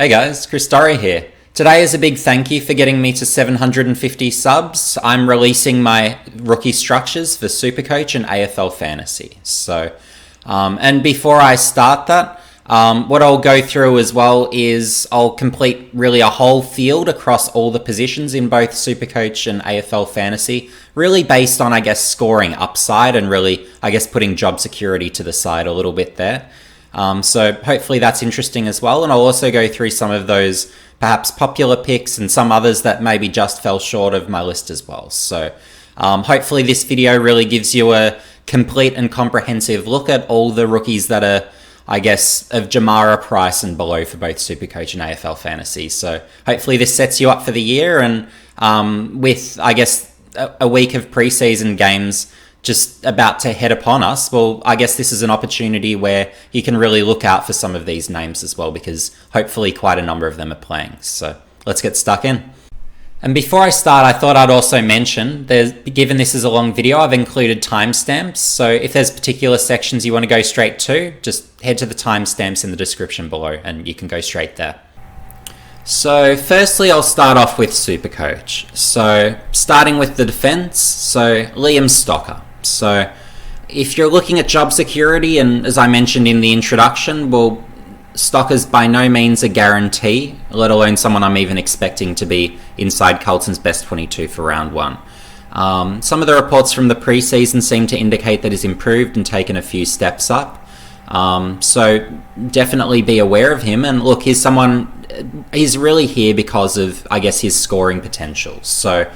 Hey guys, Chris Dorry here. Today is a big thank you for getting me to 750 subs. I'm releasing my rookie structures for Supercoach and AFL Fantasy. And before I start that, what I'll go through as well is I'll complete really a whole field across all the positions in both Supercoach and AFL Fantasy, really based on, I guess, scoring upside and really, I guess, putting job security to the side a little bit there. So hopefully that's interesting as well. And I'll also go through some of those perhaps popular picks and some others that maybe just fell short of my list as well. So hopefully this video really gives you a complete and comprehensive look at all the rookies that are, I guess, of Jamara price and below for both Supercoach and AFL Fantasy. So hopefully this sets you up for the year, and with, I guess, a week of preseason games just about to head upon us, well, I guess this is an opportunity where you can really look out for some of these names as well, because hopefully quite a number of them are playing. So let's get stuck in. And before I start, I thought I'd also mention, given this is a long video, I've included timestamps. So if there's particular sections you want to go straight to, just head to the timestamps in the description below and you can go straight there. So firstly, I'll start off with Supercoach. So starting with the defense, so Liam Stocker. So if you're looking at job security, and as I mentioned in the introduction, well, Stocker's by no means a guarantee, let alone someone I'm even expecting to be inside Carlton's best 22 for round one. Some of the reports from the preseason seem to indicate that he's improved and taken a few steps up. So definitely be aware of him. And look, he's really here because of, I guess, his scoring potential. So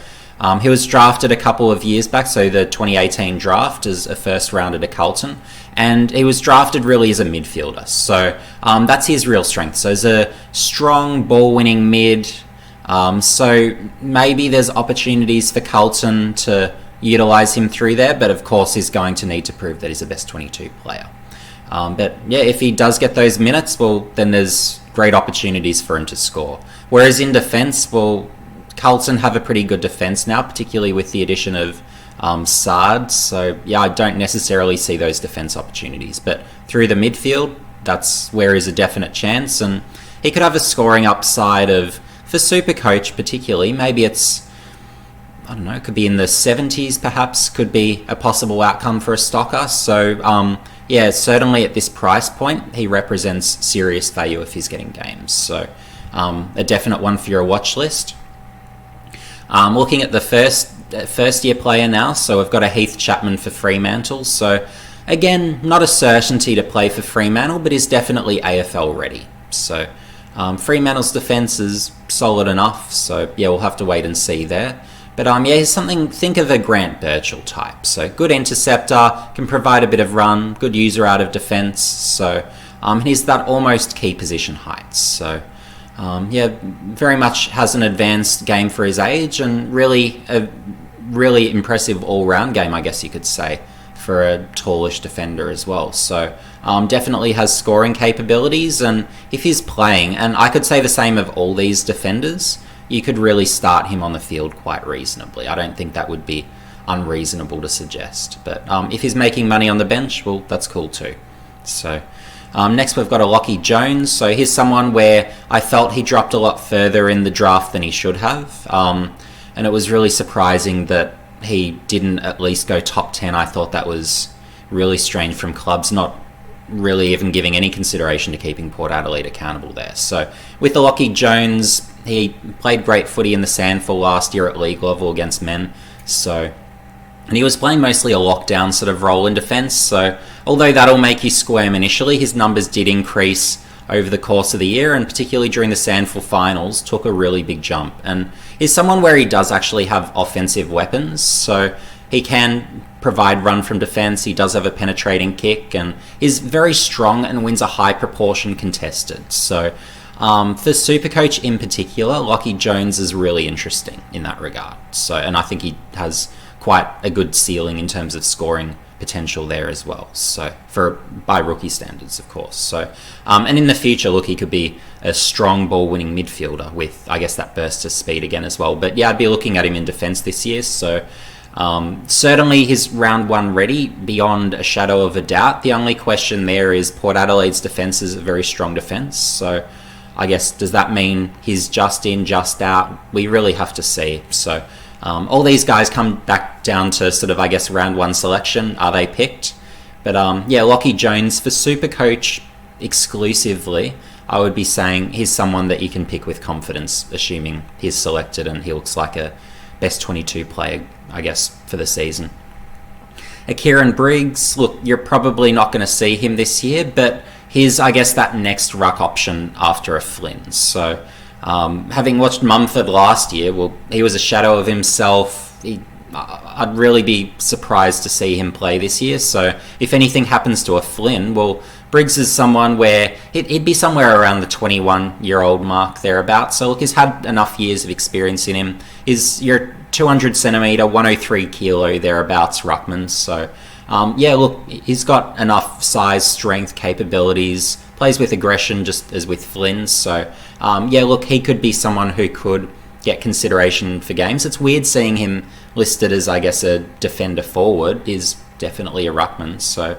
he was drafted a couple of years back, so the 2018 draft as a first rounder to Carlton, and he was drafted really as a midfielder. So that's his real strength. So as a strong ball-winning mid, so maybe there's opportunities for Carlton to utilise him through there, but of course he's going to need to prove that he's a best 22 player. But yeah, if he does get those minutes, well, then there's great opportunities for him to score. Whereas in defence, well, Carlton have a pretty good defence now, particularly with the addition of Sard. So yeah, I don't necessarily see those defence opportunities. But through the midfield, that's where is a definite chance. And he could have a scoring upside of, for Supercoach particularly, maybe it's, I don't know, it could be in the 70s perhaps, could be a possible outcome for a Stocker. So yeah, certainly at this price point, he represents serious value if he's getting games. So a definite one for your watch list. Looking at the first year player now, so we've got a Heath Chapman for Fremantle. So again, not a certainty to play for Fremantle, but is definitely AFL ready. So Fremantle's defence is solid enough. So yeah, we'll have to wait and see there. But yeah, here's something, think of a Grant Birchall type. So good interceptor, can provide a bit of run, good user out of defence. So he's that almost key position height. So yeah, very much has an advanced game for his age, and really a really impressive all-round game, I guess you could say, for a tallish defender as well. So definitely has scoring capabilities, and if he's playing, and I could say the same of all these defenders, you could really start him on the field quite reasonably. I don't think that would be unreasonable to suggest. But if he's making money on the bench, well, that's cool too. So next we've got a Lachie Jones. So here's someone where I felt he dropped a lot further in the draft than he should have. And it was really surprising that he didn't at least go top 10. I thought that was really strange from clubs, not really even giving any consideration to keeping Port Adelaide accountable there. So with the Lachie Jones, he played great footy in the SANFL last year at league level against men. And he was playing mostly a lockdown sort of role in defence. So although that'll make you squirm initially, his numbers did increase over the course of the year, and particularly during the SANFL finals, took a really big jump. And he's someone where he does actually have offensive weapons. So he can provide run from defence, he does have a penetrating kick, and is very strong and wins a high proportion contested. So for Supercoach in particular, Lachie Jones is really interesting in that regard. So, and I think he has quite a good ceiling in terms of scoring potential there as well. So by rookie standards, of course. So and in the future, look, he could be a strong ball winning midfielder with, I guess, that burst of speed again as well. But yeah, I'd be looking at him in defence this year. So certainly his round one ready beyond a shadow of a doubt. The only question there is Port Adelaide's defence is a very strong defence. So I guess, does that mean he's just in, just out? We really have to see. So all these guys come back down to sort of, I guess, round 1 selection. Are they picked? But yeah, Lachie Jones for Supercoach exclusively, I would be saying he's someone that you can pick with confidence, assuming he's selected and he looks like a best 22 player, I guess, for the season. Kieran Briggs, look, you're probably not going to see him this year, but he's, I guess, that next ruck option after a Flynn. So having watched Mumford last year, well, he was a shadow of himself. I'd really be surprised to see him play this year. So if anything happens to a Flynn, well, Briggs is someone where he'd be somewhere around the 21-year-old mark thereabouts. So look, he's had enough years of experience in him. He's your 200 centimetre, 103 kilo thereabouts ruckman. So yeah, look, he's got enough size, strength, capabilities, plays with aggression just as with Flynn. So yeah, look, he could be someone who could get consideration for games. It's weird seeing him listed as, I guess, a defender forward. Is definitely a ruckman. So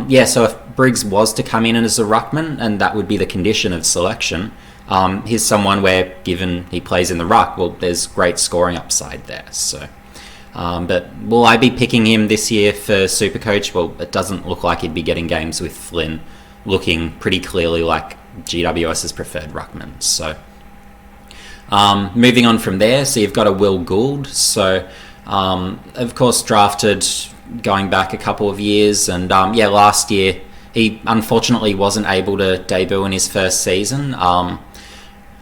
yeah, so if Briggs was to come in as a ruckman, and that would be the condition of selection, he's someone where, given he plays in the ruck, well, there's great scoring upside there. So but will I be picking him this year for Supercoach? Well, it doesn't look like he'd be getting games with Flynn, looking pretty clearly like GWS's preferred ruckman. So moving on from there, so you've got a Will Gould. So of course drafted going back a couple of years, and yeah, last year he unfortunately wasn't able to debut in his first season.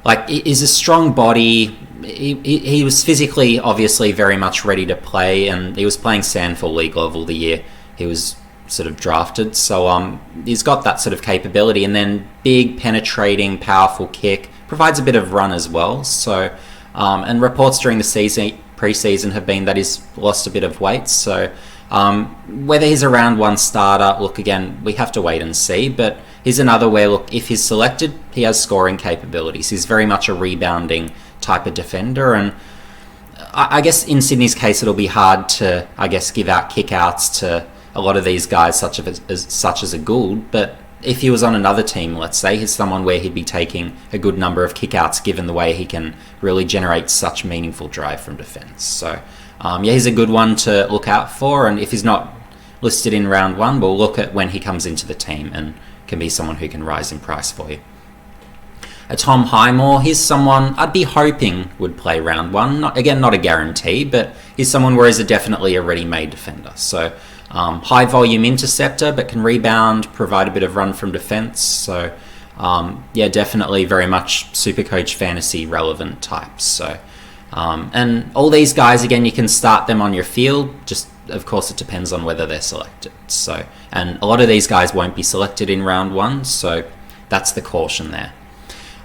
Like, he's a strong body. He was physically obviously very much ready to play, and he was playing Sandford League level the year he was sort of drafted. So he's got that sort of capability, and then big, penetrating, powerful kick, provides a bit of run as well. So and reports during the pre-season have been that he's lost a bit of weight. So whether he's a round 1 starter, look, again, we have to wait and see. But he's another where, look, if he's selected, he has scoring capabilities. He's very much a rebounding type of defender, and I guess in Sydney's case, it'll be hard to, I guess, give out kickouts to a lot of these guys, such as a Gould. But if he was on another team, let's say, he's someone where he'd be taking a good number of kickouts, given the way he can really generate such meaningful drive from defence. So yeah, he's a good one to look out for, and if he's not listed in round 1, we'll look at when he comes into the team and can be someone who can rise in price for you. Tom Highmore, he's someone I'd be hoping would play round 1. Not a guarantee, but he's someone where he's definitely a ready-made defender. So high volume interceptor, but can rebound, provide a bit of run from defence. So yeah, definitely very much Supercoach fantasy relevant types. So and all these guys, again, you can start them on your field. Just, of course, it depends on whether they're selected. So, and a lot of these guys won't be selected in round 1. So that's the caution there.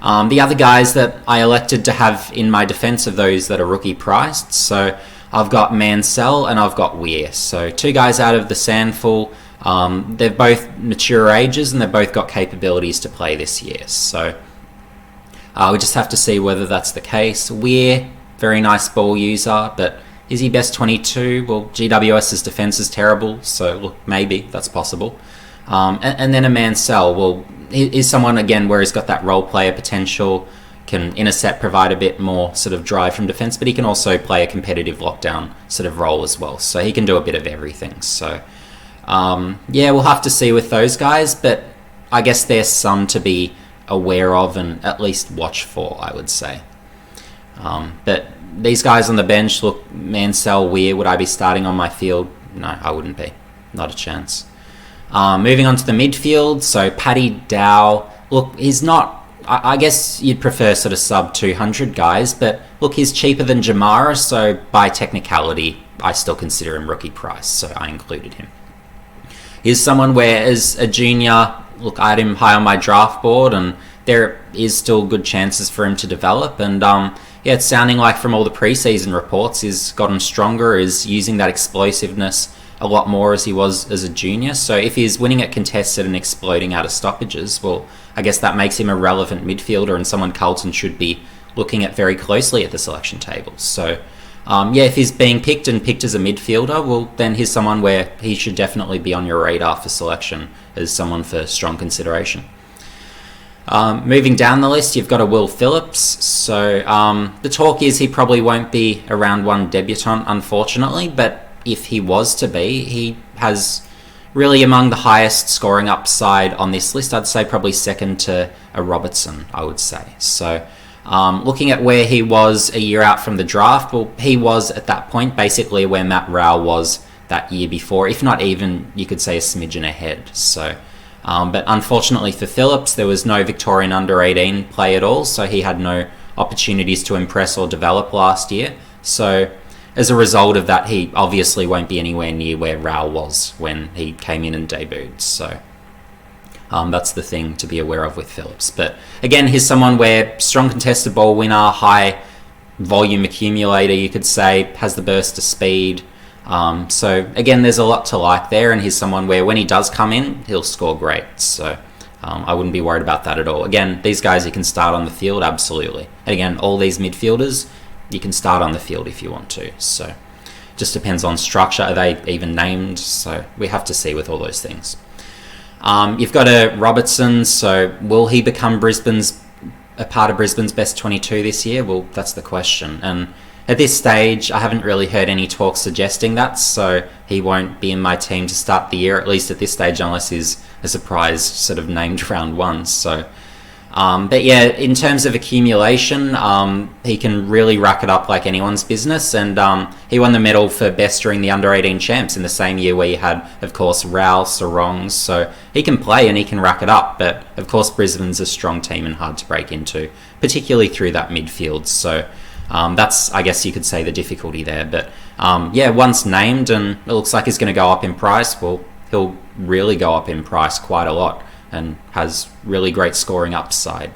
The other guys that I elected to have in my defence of those that are rookie priced. So I've got Mansell and I've got Weir. So 2 guys out of the Sandful. They're both mature ages and they've both got capabilities to play this year. So we just have to see whether that's the case. Weir, very nice ball user, but is he best 22? Well, GWS's defence is terrible, so look, maybe that's possible. And then a Mansell, well, he's someone, again, where he's got that role player potential, can intercept, provide a bit more sort of drive from defence, but he can also play a competitive lockdown sort of role as well. So he can do a bit of everything. So yeah, we'll have to see with those guys, but I guess there's some to be aware of and at least watch for, I would say. But these guys on the bench, look, Mansell, Weir, would I be starting on my field? No, I wouldn't be. Not a chance. Moving on to the midfield, so Paddy Dow, look, he's not, I guess you'd prefer sort of sub 200 guys, but look, he's cheaper than Jamara, so by technicality, I still consider him rookie price, so I included him. He's someone where, as a junior, look, I had him high on my draft board, and there is still good chances for him to develop, and yeah, it's sounding like from all the preseason reports, he's gotten stronger, is using that explosiveness a lot more as he was as a junior. So if he's winning at contested and exploding out of stoppages, well, I guess that makes him a relevant midfielder and someone Carlton should be looking at very closely at the selection table. So yeah, if he's being picked as a midfielder, well, then he's someone where he should definitely be on your radar for selection as someone for strong consideration. Moving down the list, you've got a Will Phillips. So the talk is he probably won't be a round one debutant, unfortunately, but if he was to be, he has really among the highest scoring upside on this list. I'd say probably second to a Robertson, I would say. So looking at where he was a year out from the draft, well, he was at that point basically where Matt Rowell was that year before, if not even, you could say, a smidgen ahead. So, but unfortunately for Phillips, there was no Victorian under-18 play at all, so he had no opportunities to impress or develop last year. So as a result of that, he obviously won't be anywhere near where Rowell was when he came in and debuted. So that's the thing to be aware of with Phillips. But again, he's someone where strong contested ball winner, high volume accumulator, you could say, has the burst of speed. So again, there's a lot to like there, and he's someone where when he does come in, he'll score great. So I wouldn't be worried about that at all. Again, these guys you can start on the field, absolutely. And again, all these midfielders, you can start on the field if you want to. So just depends on structure. Are they even named? So we have to see with all those things. You've got a Robertson, so will he become a part of Brisbane's best 22 this year? Well, that's the question. And at this stage, I haven't really heard any talk suggesting that, so he won't be in my team to start the year, at least at this stage, unless he's a surprise sort of named round one. So, but yeah, in terms of accumulation, he can really rack it up like anyone's business, and he won the medal for best during the under-18 champs in the same year where you had, of course, Rowell, Sarongs, so he can play and he can rack it up, but of course Brisbane's a strong team and hard to break into, particularly through that midfield, so that's, I guess you could say, the difficulty there. But yeah, once named and it looks like he's going to go up in price, well, he'll really go up in price quite a lot and has really great scoring upside.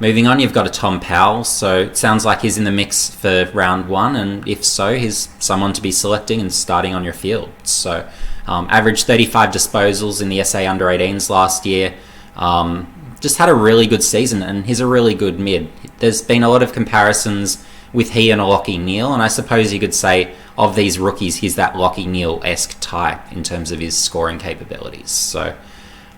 Moving on, you've got a Tom Powell. So it sounds like he's in the mix for round one, and if so, he's someone to be selecting and starting on your field. So averaged 35 disposals in the SA under-18s last year. Just had a really good season, and he's a really good mid. There's been a lot of comparisons with he and a Lachie Neale, and I suppose you could say of these rookies, he's that Lachie Neale-esque type in terms of his scoring capabilities. So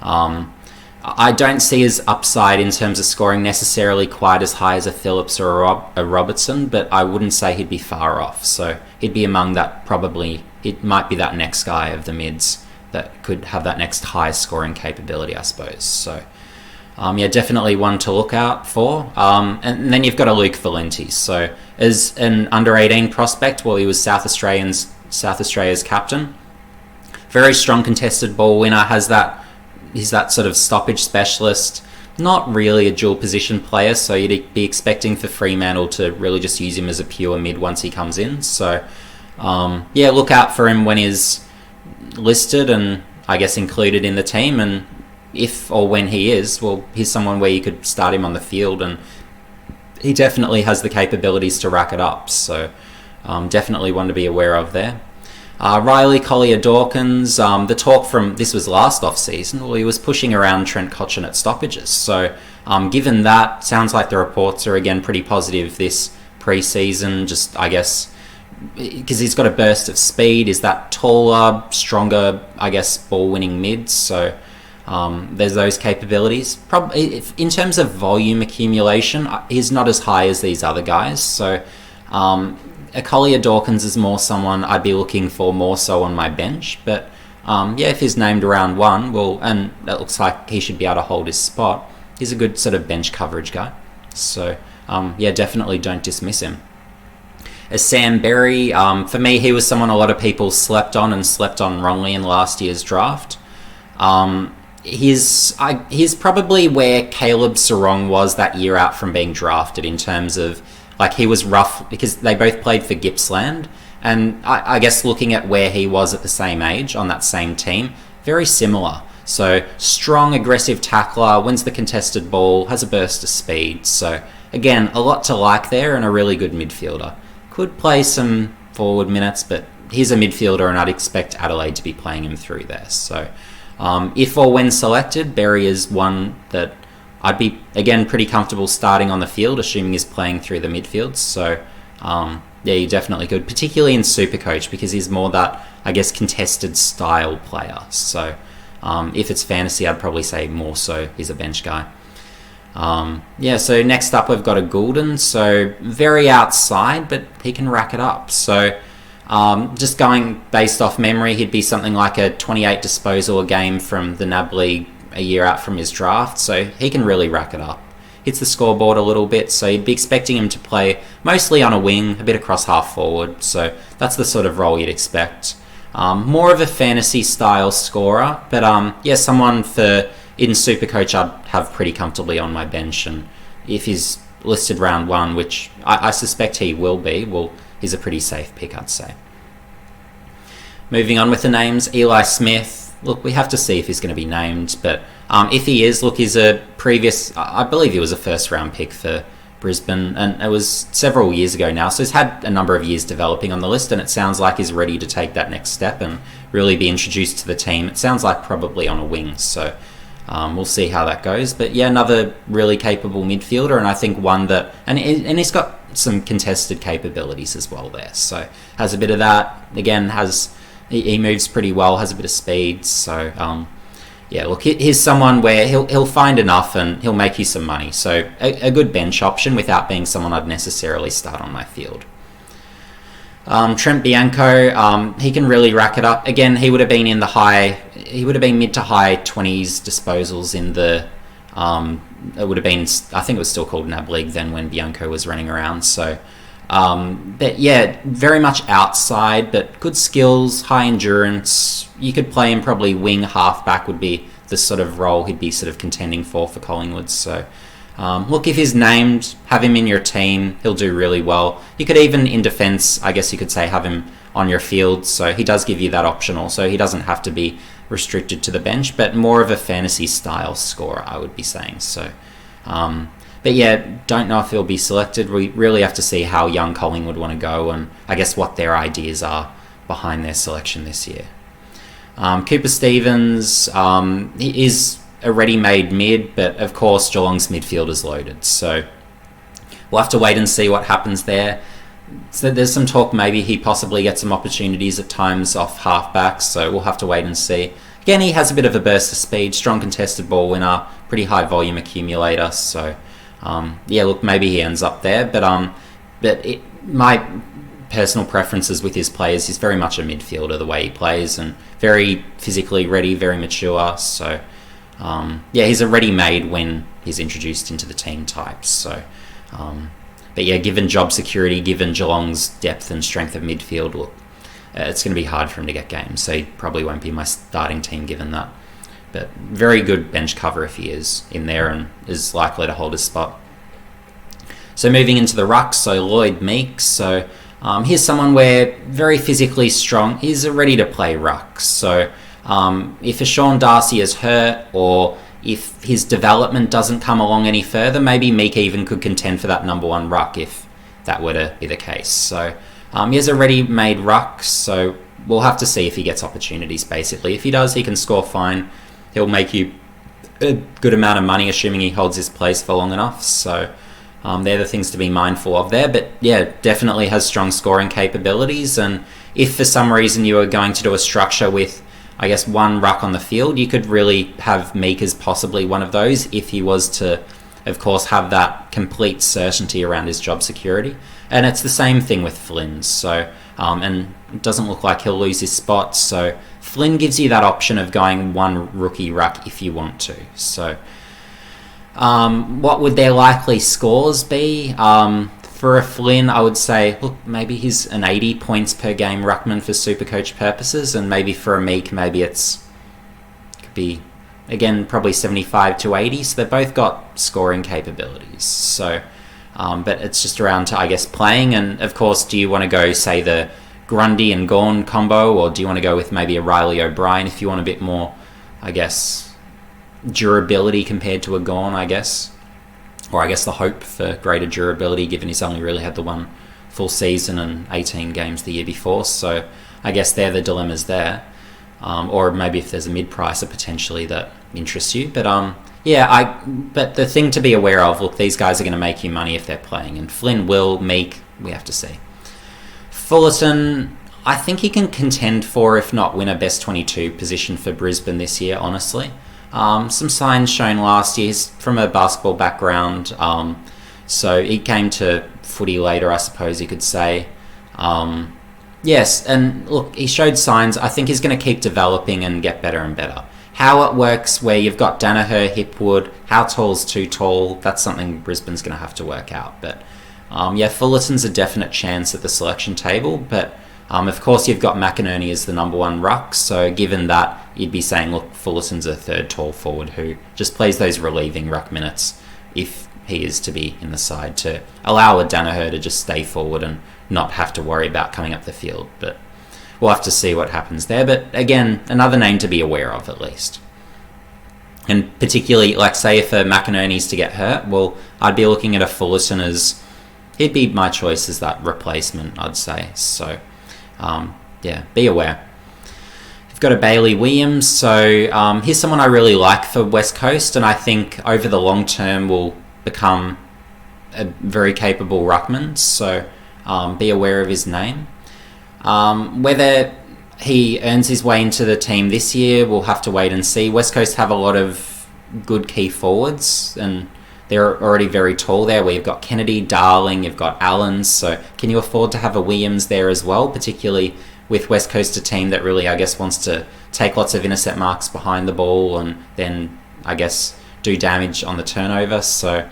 I don't see his upside in terms of scoring necessarily quite as high as a Phillips or a Robertson, but I wouldn't say he'd be far off. So he'd be among that, probably, it might be that next guy of the mids that could have that next high scoring capability, I suppose. So yeah, definitely one to look out for. And then you've got a Luke Valenti. So as an under-18 prospect, well, he was South Australia's captain. Very strong contested ball winner, he's that sort of stoppage specialist. Not really a dual position player, so you'd be expecting for Fremantle to really just use him as a pure mid once he comes in. So yeah, look out for him when he's listed and I guess included in the team, and if or when he is, well, he's someone where you could start him on the field, and he definitely has the capabilities to rack it up. So definitely one to be aware of there. Riley Collier-Dawkins, the talk from this was last off-season, well, he was pushing around Trent Cotchin at stoppages. So given that, sounds like the reports are again pretty positive this pre-season, just I guess because he's got a burst of speed, is that taller, stronger, I guess, ball-winning mid. So there's those capabilities. Probably in terms of volume accumulation, he's not as high as these other guys. So a Collier-Dawkins is more someone I'd be looking for more so on my bench. But yeah, if he's named around one, well, and it looks like he should be able to hold his spot, he's a good sort of bench coverage guy. So yeah, definitely don't dismiss him. As Sam Berry, for me, he was someone a lot of people slept on wrongly in last year's draft. He's probably where Caleb Sarong was that year out from being drafted in terms of, like, he was rough because they both played for Gippsland, and I guess looking at where he was at the same age on that same team, very similar. So strong, aggressive tackler, wins the contested ball, has a burst of speed. So again, a lot to like there, and a really good midfielder. Could play some forward minutes, but he's a midfielder, and I'd expect Adelaide to be playing him through there. So if or when selected, Berry is one that I'd be, again, pretty comfortable starting on the field, assuming he's playing through the midfield. So yeah, you definitely could, particularly in Supercoach, because he's more that, I guess, contested style player. So If it's fantasy, I'd probably say more so he's a bench guy. So next up we've got a Goulden, so very outside, but he can rack it up. So just going based off memory, he'd be something like a 28 disposal a game from the NAB League a year out from his draft, so he can really rack it up. Hits the scoreboard a little bit, so you'd be expecting him to play mostly on a wing, a bit across half forward, so that's the sort of role you'd expect. More of a fantasy style scorer, but someone in Supercoach I'd have pretty comfortably on my bench, and if he's listed round 1, which I suspect he will be, well, he's a pretty safe pick, I'd say. Moving on with the names, Eli Smith. Look, we have to see if he's going to be named, but if he is, look, he's a previous, I believe he was a first round pick for Brisbane, and it was several years ago now, so he's had a number of years developing on the list, and it sounds like he's ready to take that next step and really be introduced to the team. It sounds like probably on a wing, so we'll see how that goes. But yeah, another really capable midfielder, and I think one that, and he's got some contested capabilities as well there, so has a bit of that. Again, he moves pretty well, has a bit of speed, so look, here's someone where he'll find enough and he'll make you some money, so a good bench option without being someone I'd necessarily start on my field. Trent Bianco, he can really rack it up. Again, he would have been mid to high 20s disposals in the it would have been, I think it was still called NAB League then when Bianco was running around, so but yeah, very much outside, but good skills, high endurance. You could play him probably wing, halfback would be the sort of role he'd be sort of contending for Collingwood. So look, if he's named, have him in your team, he'll do really well. You could even, in defence, I guess you could say, have him on your field, so he does give you that option also. He doesn't have to be restricted to the bench, but more of a fantasy style scorer, I would be saying. So but yeah, don't know if he'll be selected. We really have to see how young Collingwood want to go, and I guess what their ideas are behind their selection this year. Cooper Stevens, he is a ready-made mid, but of course Geelong's midfield is loaded, so we'll have to wait and see what happens there. So there's some talk maybe he possibly gets some opportunities at times off halfbacks, so we'll have to wait and see. Again, he has a bit of a burst of speed, strong contested ball winner, pretty high volume accumulator, so look, maybe he ends up there, but my personal preferences with his players, he's very much a midfielder the way he plays, and very physically ready, very mature, so he's a ready-made when he's introduced into the team types, so but yeah, given job security, given Geelong's depth and strength of midfield, look, it's going to be hard for him to get games, so he probably won't be my starting team given that. But very good bench cover if he is in there and is likely to hold his spot. So moving into the ruck, so Lloyd Meeks. So here's someone where very physically strong. He's a ready-to-play ruck. So if a Sean Darcy is hurt, or if his development doesn't come along any further, maybe Meek even could contend for that number 1 ruck if that were to be the case. So he has a ready-made ruck, so we'll have to see if he gets opportunities, basically. If he does, he can score fine. He'll make you a good amount of money, assuming he holds his place for long enough. So they're the things to be mindful of there. But yeah, definitely has strong scoring capabilities. And if for some reason you were going to do a structure with, I guess, 1 ruck on the field, you could really have Meek as possibly one of those if he was to, of course, have that complete certainty around his job security. And it's the same thing with Flynn. So, and it doesn't look like he'll lose his spot. So Flynn gives you that option of going 1 rookie ruck if you want to. So what would their likely scores be? For a Flynn, I would say, look, maybe he's an 80 points per game ruckman for Supercoach purposes, and maybe for a Meek, maybe could be, again, probably 75 to 80. So they've both got scoring capabilities. So, but it's just around to, I guess, playing. And of course, do you want to go, say, the Grundy and Gawn combo, or do you want to go with maybe a Riley O'Brien if you want a bit more, I guess, durability compared to a Gawn, I guess? Or I guess the hope for greater durability, given he's only really had the 1 full season and 18 games the year before. So I guess they're the dilemmas there. Or maybe if there's a mid-pricer potentially that interests you. But but the thing to be aware of, look, these guys are going to make you money if they're playing. And Flynn will, Meek, we have to see. Fullerton, I think he can contend for, if not win, a best 22 position for Brisbane this year, honestly. Some signs shown last year. He's from a basketball background, so he came to footy later, I suppose you could say. Yes, and look, he showed signs. I think he's going to keep developing and get better and better. How it works, where you've got Danaher, Hipwood, how tall's too tall, that's something Brisbane's going to have to work out. But Fullerton's a definite chance at the selection table, but of course you've got McInerney as the number one ruck, so given that, you'd be saying, look, Fullerton's a third tall forward who just plays those relieving ruck minutes if he is to be in the side, to allow a Danaher to just stay forward and not have to worry about coming up the field. But we'll have to see what happens there. But again, another name to be aware of at least. And particularly, like say if a McInerney's to get hurt, well, I'd be looking at a Fullerton as, he'd be my choice as that replacement, I'd say. So, be aware. We've got a Bailey Williams, so here's someone I really like for West Coast, and I think over the long term will become a very capable ruckman, so be aware of his name. Whether he earns his way into the team this year, we'll have to wait and see. West Coast have a lot of good key forwards, and they're already very tall there, where you've got Kennedy, Darling, you've got Allen, so can you afford to have a Williams there as well, particularly with West Coast, a team that really, I guess, wants to take lots of intercept marks behind the ball and then, I guess, do damage on the turnover. So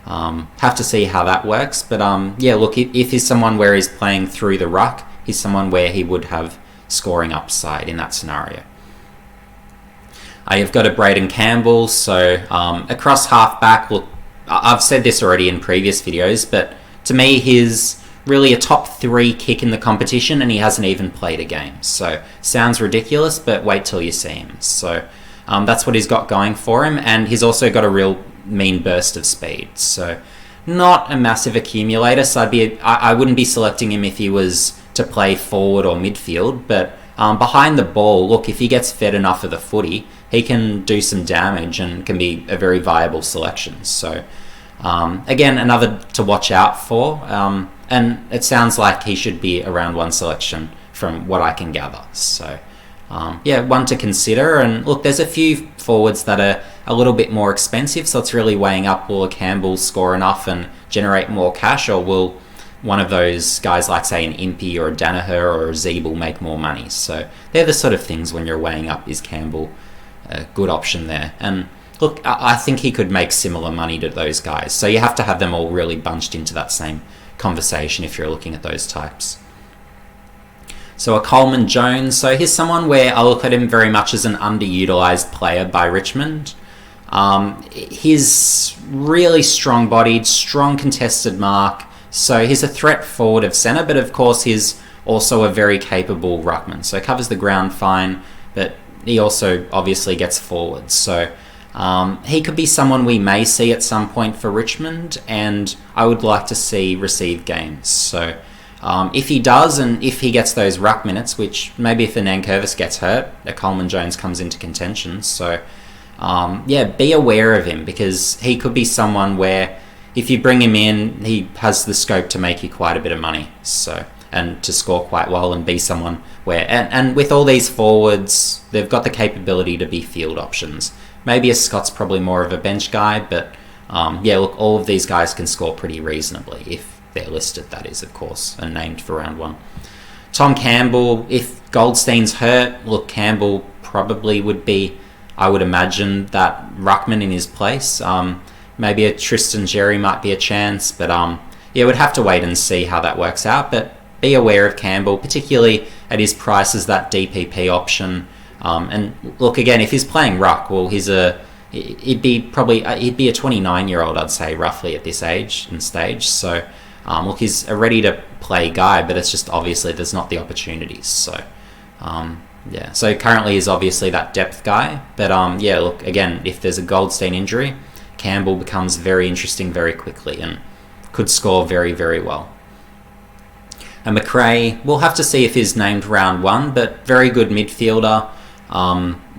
have to see how that works. But look, if he's someone where he's playing through the ruck, he's someone where he would have scoring upside in that scenario. You've got a Braden Campbell, so across halfback, look, I've said this already in previous videos, but to me, he's really a top 3 kick in the competition, and he hasn't even played a game. So sounds ridiculous, but wait till you see him. So that's what he's got going for him, and he's also got a real mean burst of speed. So not a massive accumulator, so I wouldn't be selecting him if he was to play forward or midfield, but behind the ball, look, if he gets fed enough of the footy, he can do some damage and can be a very viable selection. So again, another to watch out for. And it sounds like he should be around one selection from what I can gather. So, one to consider. And look, there's a few forwards that are a little bit more expensive, so it's really weighing up, will a Campbell score enough and generate more cash, or will one of those guys like, say, an Impey or a Danaher or a Zeeble make more money? So they're the sort of things when you're weighing up, is Campbell a good option there? And look, I think he could make similar money to those guys. So you have to have them all really bunched into that same conversation if you're looking at those types. So a Coleman Jones, so here's someone where I look at him very much as an underutilized player by Richmond. He's really strong-bodied, strong contested mark, so he's a threat forward of centre, but of course he's also a very capable ruckman, so covers the ground fine, but he also obviously gets forward. So he could be someone we may see at some point for Richmond, and I would like to see receive games. So if he does, and if he gets those ruck minutes, which maybe if the Nankervis gets hurt, a Coleman Jones comes into contention. So be aware of him, because he could be someone where if you bring him in, he has the scope to make you quite a bit of money. So, and to score quite well and be someone where, and with all these forwards, they've got the capability to be field options. Maybe a Scott's probably more of a bench guy, but look, all of these guys can score pretty reasonably if they're listed, that is, of course, and named for round 1. Tom Campbell, if Goldstein's hurt, look, Campbell probably would be, I would imagine, that ruckman in his place. Maybe a Tristan Jerry might be a chance, but we'd have to wait and see how that works out. But be aware of Campbell, particularly at his price as that DPP option. And look, again, if he's playing ruck, well, he'd be a 29-year-old, I'd say, roughly at this age and stage. So, look, he's a ready-to-play guy, but it's just obviously there's not the opportunities. So, so currently he's obviously that depth guy. But, look, again, if there's a Goldstein injury, Campbell becomes very interesting very quickly and could score very, very well. And McRae, we'll have to see if he's named round 1, but very good midfielder.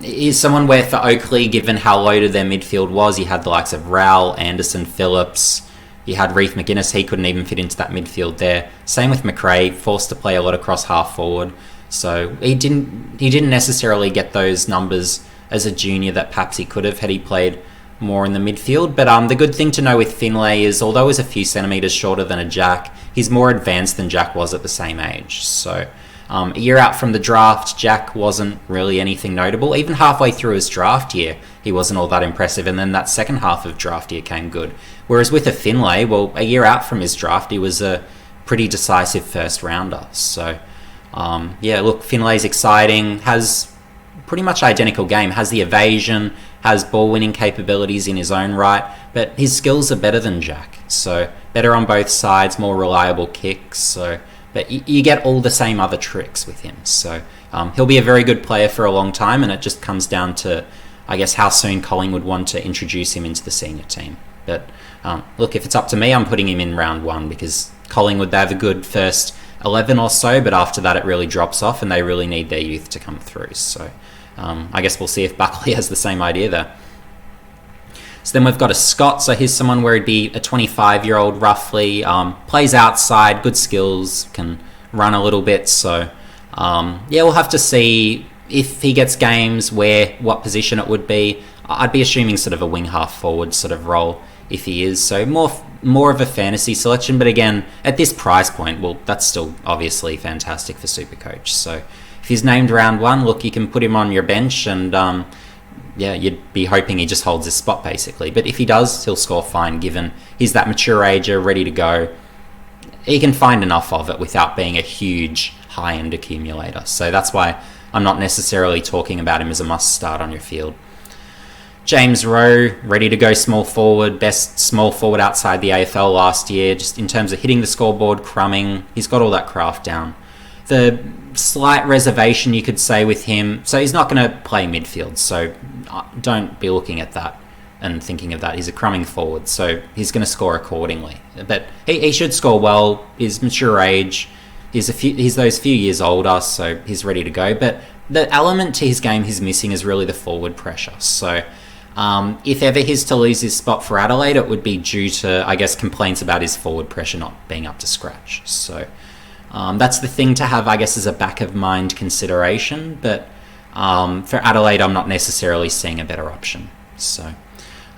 He's someone where for Oakley, given how loaded their midfield was, he had the likes of Rowell, Anderson, Phillips, You had Reece McGuinness, he couldn't even fit into that midfield there. Same with McRae, forced to play a lot across half forward. So he didn't necessarily get those numbers as a junior that perhaps he could have had he played more in the midfield. But the good thing to know with Finlay is, although he's a few centimetres shorter than a Jack, he's more advanced than Jack was at the same age. So a year out from the draft, Jack wasn't really anything notable. Even halfway through his draft year, he wasn't all that impressive, and then that second half of draft year came good. Whereas with a Finlay, well, a year out from his draft, he was a pretty decisive first rounder. So yeah, look, Finlay's exciting, has pretty much identical game, has the evasion, has ball winning capabilities in his own right, but his skills are better than Jack. So better on both sides, more reliable kicks. So, but you get all the same other tricks with him. So he'll be a very good player for a long time, and it just comes down to, I guess, how soon Collingwood want to introduce him into the senior team. But look, if it's up to me, I'm putting him in round 1, because Collingwood, they have a good first 11 or so, but after that it really drops off, and they really need their youth to come through. So I guess we'll see if Buckley has the same idea there. So then we've got a Scott. So here's someone where he'd be a 25-year-old roughly, plays outside, good skills, can run a little bit. So yeah, we'll have to see if he gets games, what position it would be. I'd be assuming sort of a wing half forward sort of role if he is. So more of a fantasy selection, but again, at this price point, well, that's still obviously fantastic for Supercoach. So if he's named round 1, look, you can put him on your bench, and yeah, you'd be hoping he just holds his spot basically. But if he does, he'll score fine, given he's that mature ager, ready to go. He can find enough of it without being a huge high-end accumulator. So that's why I'm not necessarily talking about him as a must-start on your field. James Rowe, ready to go small forward, best small forward outside the AFL last year, just in terms of hitting the scoreboard, crumbing. He's got all that craft down. The slight reservation you could say with him, so he's not going to play midfield, so don't be looking at that and thinking of that. He's a crumbing forward, so he's going to score accordingly. But he should score well. His mature age, he's those few years older, so he's ready to go. But the element to his game he's missing is really the forward pressure. So if ever he's to lose his spot for Adelaide, it would be due to, I guess, complaints about his forward pressure not being up to scratch. So that's the thing to have, I guess, as a back of mind consideration. But for Adelaide, I'm not necessarily seeing a better option. So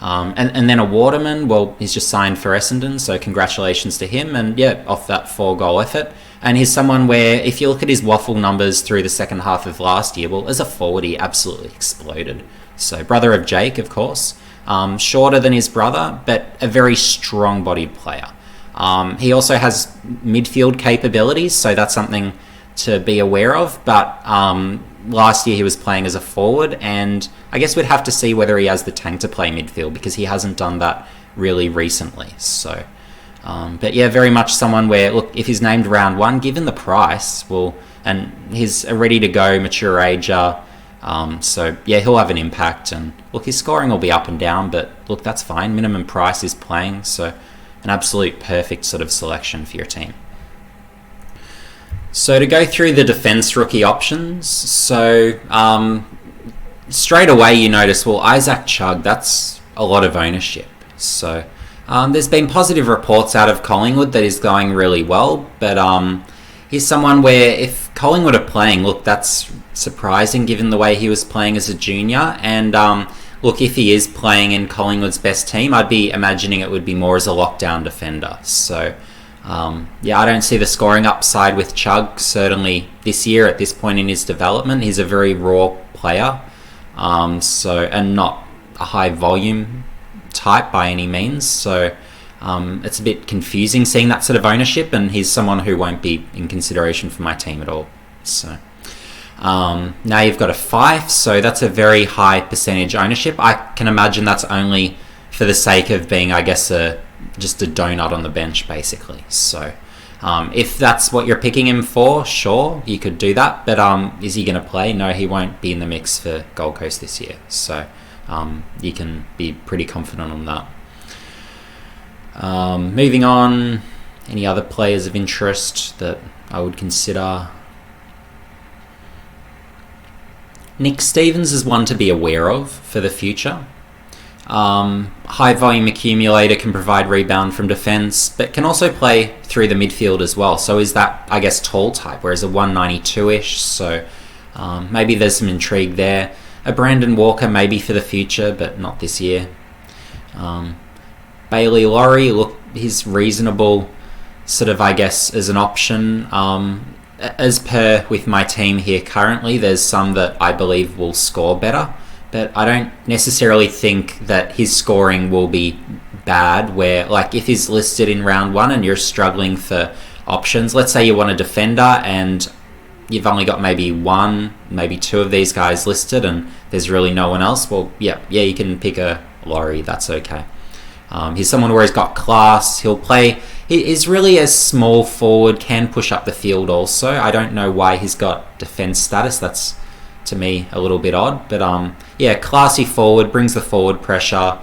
and then a Waterman, well, he's just signed for Essendon, so congratulations to him. And yeah, off that 4-goal effort. And he's someone where, if you look at his waffle numbers through the second half of last year, well, as a forward, he absolutely exploded. So brother of Jake, of course, shorter than his brother, but a very strong-bodied player. He also has midfield capabilities, so that's something to be aware of. But last year he was playing as a forward, and I guess we'd have to see whether he has the tank to play midfield, because he hasn't done that really recently. So, but yeah, very much someone where, look, if he's named round 1, given the price, well, and he's a ready-to-go mature ager. So yeah, he'll have an impact, and look, his scoring will be up and down, but look, that's fine. Minimum price is playing, so an absolute perfect sort of selection for your team. So to go through the defence rookie options, so straight away you notice, well, Isaac Chugg, that's a lot of ownership. So there's been positive reports out of Collingwood that he's going really well, but he's someone where if Collingwood are playing, look, that's surprising given the way he was playing as a junior. And look, if he is playing in Collingwood's best team, I'd be imagining it would be more as a lockdown defender. So yeah, I don't see the scoring upside with Chugg, certainly this year at this point in his development. He's a very raw player, and not a high volume type by any means. So it's a bit confusing seeing that sort of ownership, and he's someone who won't be in consideration for my team at all. So now you've got a Fife, so that's a very high percentage ownership. I can imagine that's only for the sake of being, I guess, just a donut on the bench, basically. So if that's what you're picking him for, sure, you could do that. But is he going to play? No, he won't be in the mix for Gold Coast this year. So you can be pretty confident on that. Moving on, any other players of interest that I would consider? Nick Stevens is one to be aware of for the future. High volume accumulator, can provide rebound from defense, but can also play through the midfield as well. So is that, I guess, tall type, whereas a 192-ish. So maybe there's some intrigue there. A Brandon Walker maybe for the future, but not this year. Bailey Laurie, look, he's reasonable, sort of, I guess, as an option. As per with my team here currently, there's some that I believe will score better, but I don't necessarily think that his scoring will be bad, where, like, if he's listed in round 1 and you're struggling for options, let's say you want a defender and you've only got maybe 1, maybe 2 of these guys listed and there's really no one else, well, yeah, you can pick a Laurie, that's okay. He's someone where he's got class, he'll play, he's really a small forward, can push up the field also. I don't know why he's got defense status, that's to me a little bit odd, but yeah, classy forward, brings the forward pressure.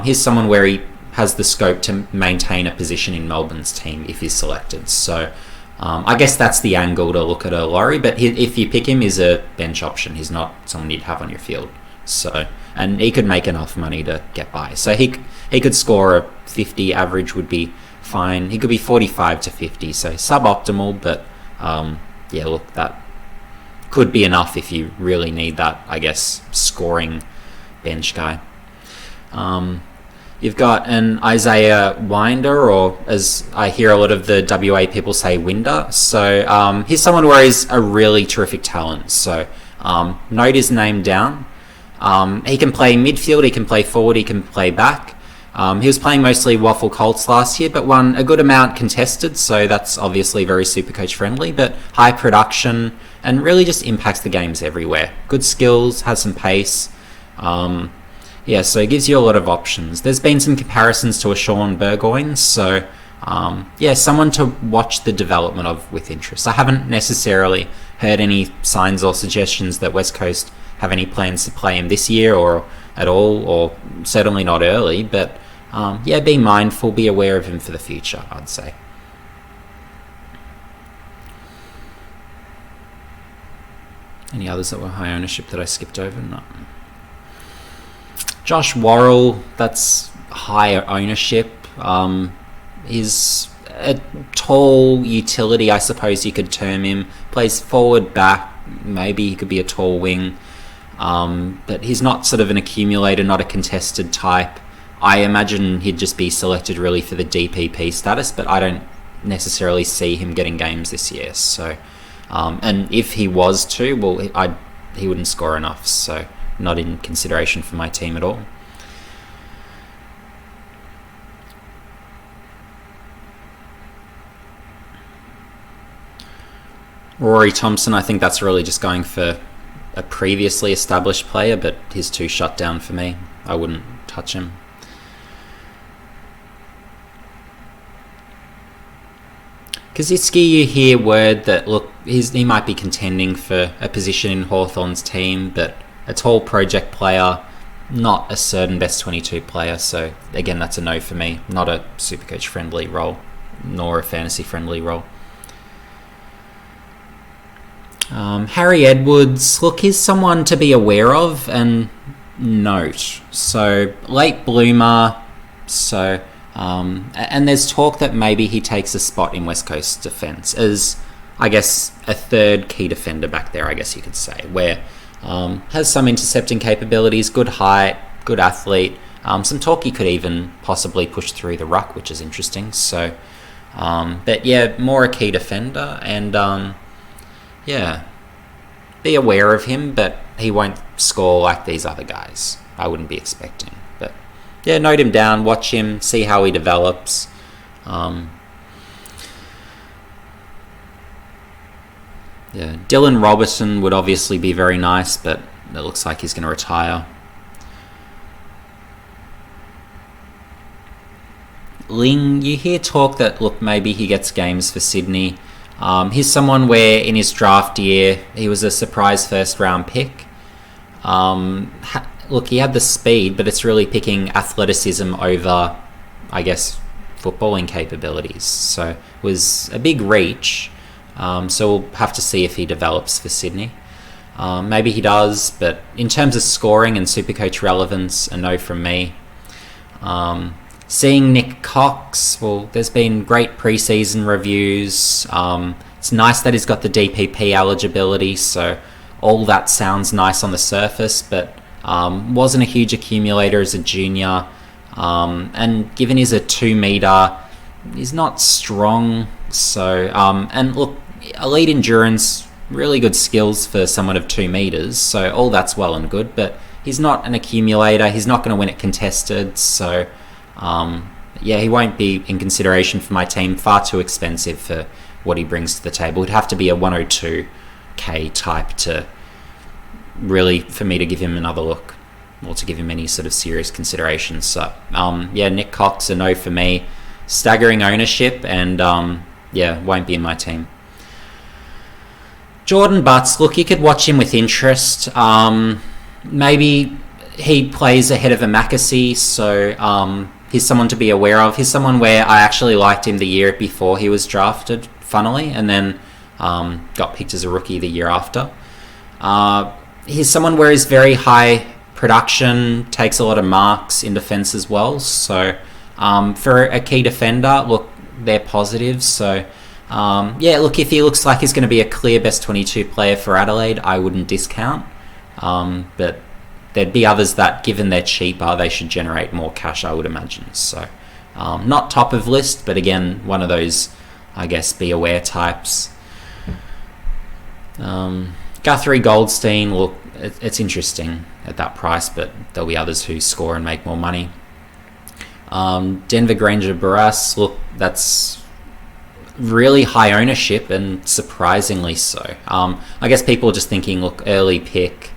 He's someone where he has the scope to maintain a position in Melbourne's team if he's selected. So I guess that's the angle to look at a Laurie, but if you pick him, he's a bench option. He's not someone you'd have on your field. So, and he could make enough money to get by. So he could score a 50 average would be fine. He could be 45 to 50, so suboptimal, but yeah, look, that could be enough if you really need that, I guess, scoring bench guy. You've got an Isaiah Winder, or as I hear a lot of the WA people say, Winder. So he's someone where he's a really terrific talent. So note his name down. He can play midfield, he can play forward, he can play back. He was playing mostly Waffle Colts last year, but won a good amount contested, so that's obviously very Supercoach friendly, but high production and really just impacts the games everywhere. Good skills, has some pace. Yeah, so it gives you a lot of options. There's been some comparisons to a Sean Burgoyne, so yeah, someone to watch the development of with interest. I haven't necessarily heard any signs or suggestions that West Coast have any plans to play him this year or at all, or certainly not early, but yeah, be mindful, be aware of him for the future, I'd say. Any others that were high ownership that I skipped over? No. Josh Worrell, that's high ownership. He's a tall utility, I suppose you could term him. Plays forward, back, maybe he could be a tall wing. But he's not sort of an accumulator, not a contested type. I imagine he'd just be selected really for the DPP status, but I don't necessarily see him getting games this year. So, and if he was to, well, he wouldn't score enough, so not in consideration for my team at all. Rory Thompson, I think that's really just going for a previously established player, but he's too shut down for me. I wouldn't touch him. Kosicki, you hear word that, look, he might be contending for a position in Hawthorn's team, but a tall project player, not a certain best 22 player, so again, that's a no for me. Not a Supercoach friendly role, nor a fantasy friendly role. Harry Edwards, look, he's someone to be aware of and note. So, late bloomer, so, and there's talk that maybe he takes a spot in West Coast defence as, I guess, a third key defender back there, I guess you could say, where has some intercepting capabilities, good height, good athlete. Some talk he could even possibly push through the ruck, which is interesting. So, but yeah, more a key defender, and yeah, be aware of him, but he won't score like these other guys. I wouldn't be expecting. But yeah, note him down, watch him, see how he develops. Yeah, Dylan Robertson would obviously be very nice, but it looks like he's going to retire. Ling, you hear talk that, look, maybe he gets games for Sydney. He's someone where in his draft year, he was a surprise first round pick. Look, he had the speed, but it's really picking athleticism over, I guess, footballing capabilities. So it was a big reach. So we'll have to see if he develops for Sydney. Maybe he does, but in terms of scoring and Supercoach relevance, a no from me. Seeing Nick Cox, well, there's been great preseason reviews. It's nice that he's got the DPP eligibility, so all that sounds nice on the surface, but wasn't a huge accumulator as a junior. And given he's a 2 meter, he's not strong. So, and look, elite endurance, really good skills for someone of 2 meters. So all that's well and good, but he's not an accumulator. He's not going to win it contested. So, yeah, he won't be in consideration for my team. Far too expensive for what he brings to the table. It'd have to be a 102k type to really, for me to give him another look, or to give him any sort of serious consideration. So, yeah, Nick Cox, a no for me. Staggering ownership, and yeah, won't be in my team. Jordan Butts, look, you could watch him with interest. Maybe he plays ahead of a Mackesy, so he's someone to be aware of. He's someone where I actually liked him the year before he was drafted, funnily, and then got picked as a rookie the year after. He's someone where he's very high production, takes a lot of marks in defence as well. So for a key defender, look, they're positives. So yeah, look, if he looks like he's going to be a clear best 22 player for Adelaide, I wouldn't discount. But there'd be others that, given they're cheaper, they should generate more cash, I would imagine. So not top of list, but again, one of those, I guess, be aware types. Guthrie Goldstein, look, it's interesting at that price, but there'll be others who score and make more money. Denver Granger Barras, look, that's really high ownership, and surprisingly so. I guess people are just thinking, look, early pick,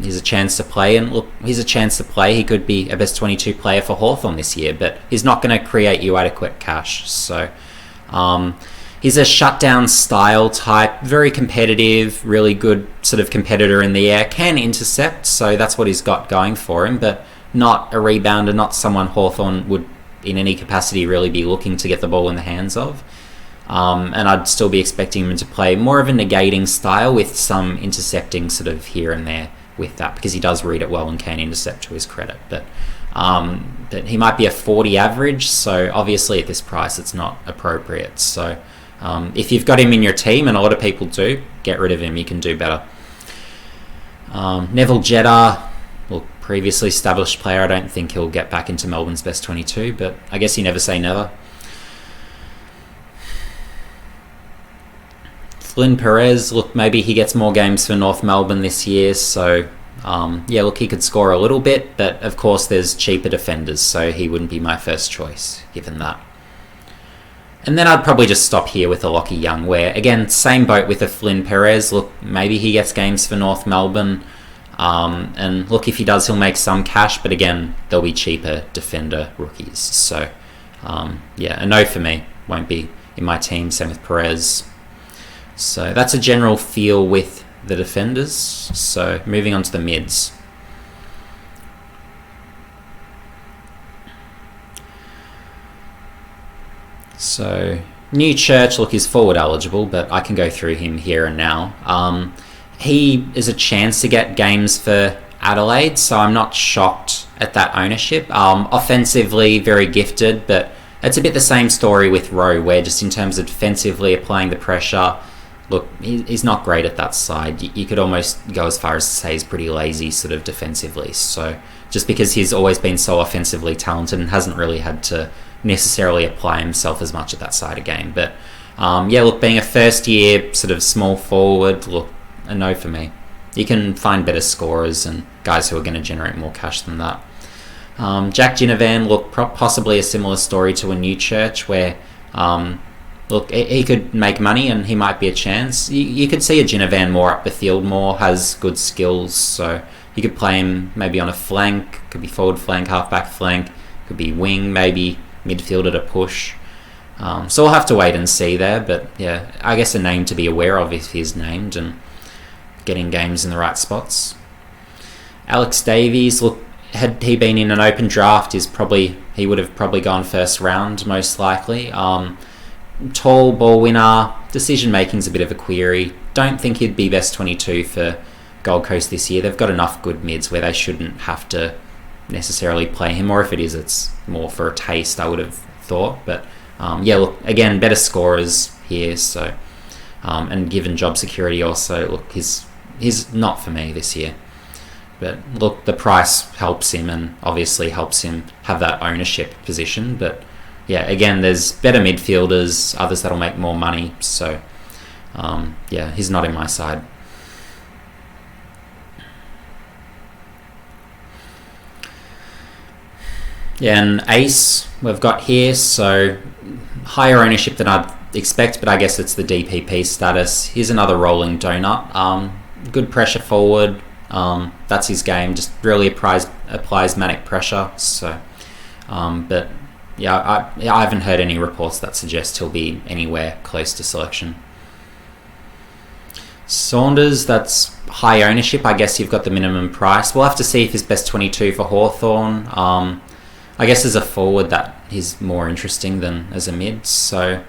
he's a chance to play, and look, he's a chance to play. He could be a best 22 player for Hawthorn this year, but he's not going to create you adequate cash. So he's a shutdown style type, very competitive, really good sort of competitor in the air, can intercept, so that's what he's got going for him, but not a rebounder, not someone Hawthorn would in any capacity really be looking to get the ball in the hands of. And I'd still be expecting him to play more of a negating style with some intercepting sort of here and there with that, because he does read it well and can intercept, to his credit. But he might be a 40 average, so obviously at this price it's not appropriate. So if you've got him in your team, and a lot of people do, get rid of him. You can do better. Neville Jetta, well, previously established player. I don't think he'll get back into Melbourne's best 22, but I guess you never say never. Flynn Perez, look, maybe he gets more games for North Melbourne this year, so yeah, look, he could score a little bit, but of course there's cheaper defenders, so he wouldn't be my first choice given that. And then I'd probably just stop here with a Lockie Young, where, again, same boat with a Flynn Perez. Look, maybe he gets games for North Melbourne. And look, if he does, he'll make some cash, but again, there'll be cheaper defender rookies. So, yeah, a no for me. Won't be in my team. Same with Perez. So that's a general feel with the defenders. So moving on to the mids. So New Church, look, he's forward eligible, but I can go through him here and now. He is a chance to get games for Adelaide, so I'm not shocked at that ownership. Offensively, very gifted, but it's a bit the same story with Rowe, where just in terms of defensively applying the pressure, look, he's not great at that side. You could almost go as far as to say he's pretty lazy sort of defensively. So just because he's always been so offensively talented and hasn't really had to necessarily apply himself as much at that side of game. But yeah, look, being a first year sort of small forward, look, a no for me. You can find better scorers and guys who are going to generate more cash than that. Jack Ginnivan, look, possibly a similar story to a New Church, where look, he could make money and he might be a chance. You could see a Ginnivan more up the field more, has good skills, so you could play him maybe on a flank, could be forward flank, half-back flank, could be wing, maybe midfield at a push. So we'll have to wait and see there, but yeah, I guess a name to be aware of if he's named and getting games in the right spots. Alex Davies, look, had he been in an open draft, he would have probably gone first round, most likely. Tall ball winner, decision making's a bit of a query. don't think he'd be best 22 for Gold Coast this year. They've got enough good mids where they shouldn't have to necessarily play him, or if it is, it's more for a taste, I would have thought. But look, again, better scorers here, so and given job security also, look, he's not for me this year. But look, the price helps him and obviously helps him have that ownership position. But yeah, again, there's better midfielders, others that'll make more money, so he's not in my side. Yeah, and Ace we've got here, so higher ownership than I'd expect, but I guess it's the DPP status. Here's another rolling donut. Good pressure forward. That's his game. Just really applies manic pressure. So, but yeah, I haven't heard any reports that suggest he'll be anywhere close to selection. Saunders, that's high ownership. I guess you've got the minimum price. We'll have to see if he's best 22 for Hawthorn. I guess as a forward that he's more interesting than as a mid. So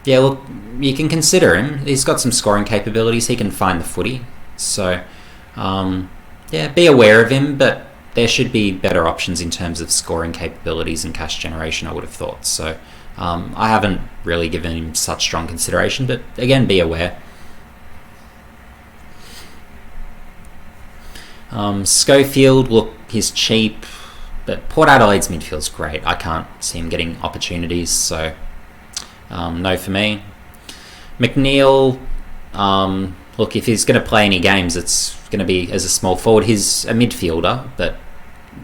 yeah, look, you can consider him. He's got some scoring capabilities. He can find the footy. So be aware of him, but there should be better options in terms of scoring capabilities and cash generation, I would have thought. So I haven't really given him such strong consideration, but again, be aware. Schofield, look, he's cheap, but Port Adelaide's midfield's great. I can't see him getting opportunities, so no for me. McNeil, look, if he's going to play any games, it's going to be as a small forward. He's a midfielder, but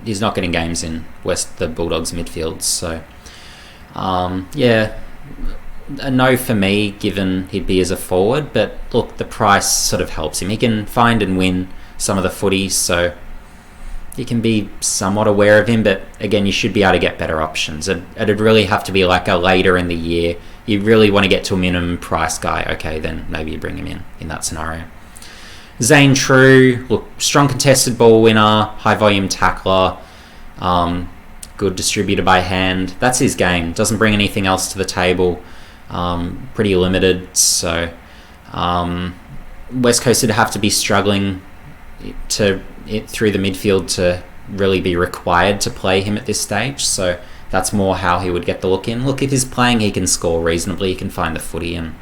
he's not getting games in the Bulldogs midfield, so a no for me, given he'd be as a forward. But look, the price sort of helps him. He can find and win some of the footy, so you can be somewhat aware of him, but again, you should be able to get better options. It'd really have to be like a later in the year, you really want to get to a minimum price guy, okay, then maybe you bring him in that scenario. Zane True, look, strong contested ball winner, high volume tackler, good distributor by hand. That's his game. Doesn't bring anything else to the table. Pretty limited, so West Coast would have to be struggling through the midfield to really be required to play him at this stage, so that's more how he would get the look in. Look, if he's playing, he can score reasonably, he can find the footy, and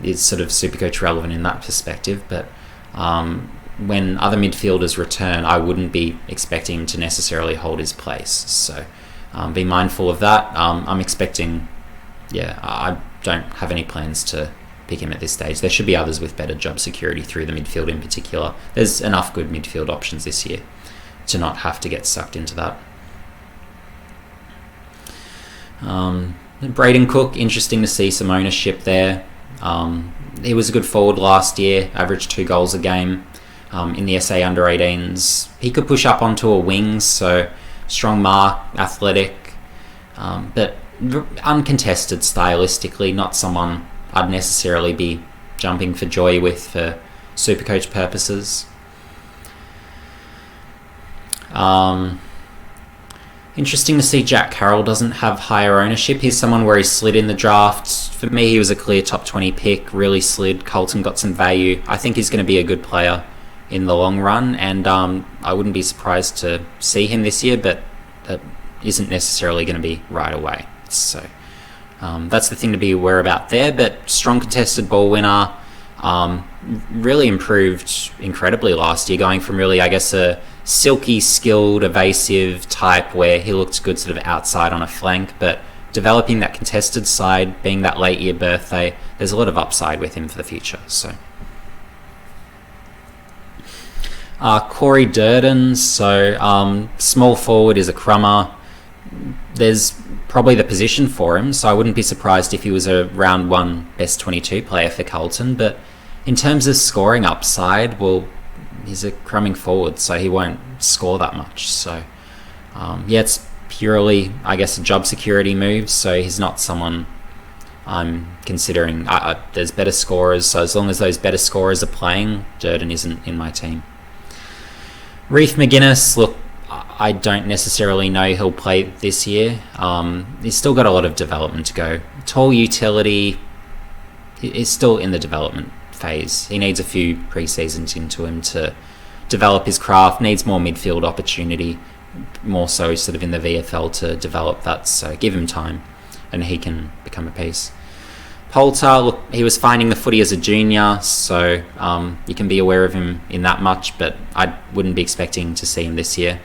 is sort of Supercoach relevant in that perspective. But when other midfielders return, I wouldn't be expecting him to necessarily hold his place, so be mindful of that. I'm expecting, I don't have any plans to pick him at this stage. There should be others with better job security through the midfield in particular. There's enough good midfield options this year to not have to get sucked into that. Braden Cook, interesting to see some ownership there. He was a good forward last year, averaged 2 goals a game in the SA under-18s. He could push up onto a wing, so strong mark, athletic, but uncontested stylistically, not someone I'd necessarily be jumping for joy with for Supercoach purposes. Interesting to see Jack Carroll doesn't have higher ownership. He's someone where he slid in the draft. For me, he was a clear top 20 pick, really slid. Colton got some value. I think he's going to be a good player in the long run, and I wouldn't be surprised to see him this year, but that isn't necessarily going to be right away. So that's the thing to be aware about there. But strong contested ball winner, really improved incredibly last year, going from really, I guess, a silky, skilled, evasive type where he looked good sort of outside on a flank, but developing that contested side, being that late year birthday, there's a lot of upside with him for the future. So Corey Durden, so small forward, is a crummer. There's probably the position for him, so I wouldn't be surprised if he was a round 1 best 22 player for Carlton. But in terms of scoring upside, well, he's a crumbing forward, so he won't score that much. So it's purely, I guess, a job security move, so he's not someone I'm considering. There's better scorers, so as long as those better scorers are playing, Durden isn't in my team. Reef McGuinness, look, I don't necessarily know he'll play this year. He's still got a lot of development to go. Tall utility is still in the development phase. He needs a few pre-seasons into him to develop his craft, needs more midfield opportunity, more so sort of in the VFL to develop that, so give him time and he can become a piece. Poulter, look, he was finding the footy as a junior, so you can be aware of him in that much, but I wouldn't be expecting to see him this year.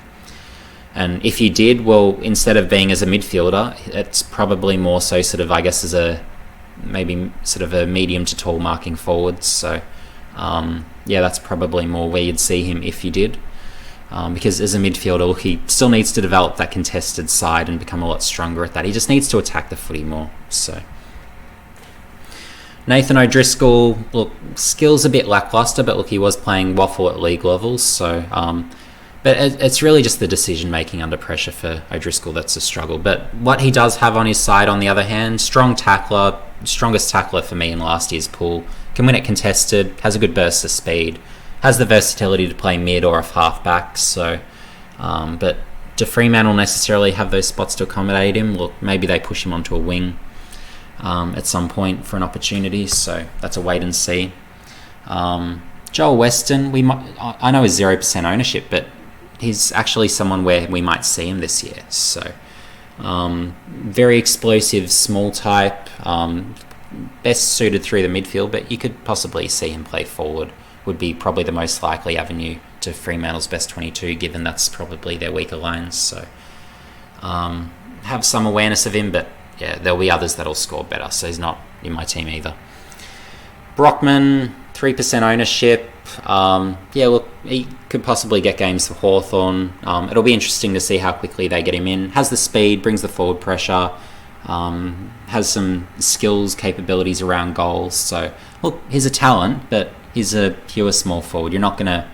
And if you did, well, instead of being as a midfielder, it's probably more so sort of, I guess, as a maybe sort of a medium to tall marking forward. So, yeah, that's probably more where you'd see him if you did. Because as a midfielder, look, he still needs to develop that contested side and become a lot stronger at that. He just needs to attack the footy more. So, Nathan O'Driscoll, look, skill's a bit lackluster, but look, he was playing waffle at league levels, so but it's really just the decision making under pressure for O'Driscoll that's a struggle. But what he does have on his side, on the other hand, strong tackler, strongest tackler for me in last year's pool, can win it contested, has a good burst of speed, has the versatility to play mid or off halfback. So, but do Fremantle necessarily have those spots to accommodate him? Look, maybe they push him onto a wing at some point for an opportunity, so that's a wait and see. Joel Weston, I know he's 0% ownership, but he's actually someone where we might see him this year. So very explosive, small type, best suited through the midfield, but you could possibly see him play forward. Would be probably the most likely avenue to Fremantle's best 22, given that's probably their weaker lines. So have some awareness of him, but yeah, there'll be others that'll score better, so he's not in my team either. Brockman, 3% ownership. Yeah, look, he could possibly get games for Hawthorn. It'll be interesting to see how quickly they get him in. Has the speed, brings the forward pressure, has some skills, capabilities around goals. So, look, he's a talent, but he's a pure small forward. You're not going to,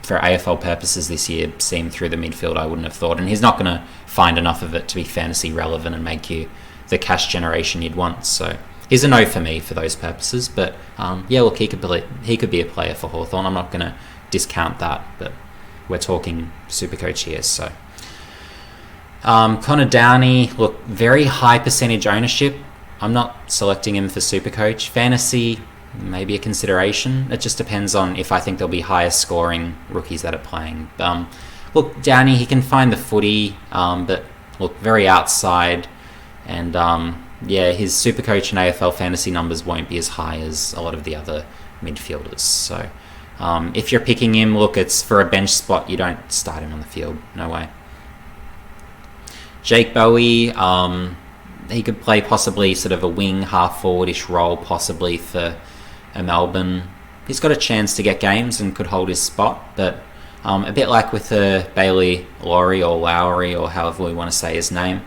for AFL purposes this year, see him through the midfield, I wouldn't have thought. And he's not going to find enough of it to be fantasy relevant and make you the cash generation you'd want. So he's a no for me for those purposes. But yeah, look, he could be a player for Hawthorn. I'm not going to discount that, but we're talking Supercoach here. So Connor Downey, look, very high percentage ownership. I'm not selecting him for Supercoach. Fantasy, maybe a consideration. It just depends on if I think there'll be higher scoring rookies that are playing. Look, Downey, he can find the footy, but look, very outside. And yeah, his Supercoach and AFL Fantasy numbers won't be as high as a lot of the other midfielders. So if you're picking him, look, it's for a bench spot. You don't start him on the field. No way. Jake Bowie, he could play possibly sort of a wing, half-forwardish role, possibly for a Melbourne. He's got a chance to get games and could hold his spot, but a bit like with Bailey Lowry or Lowry, or however we want to say his name,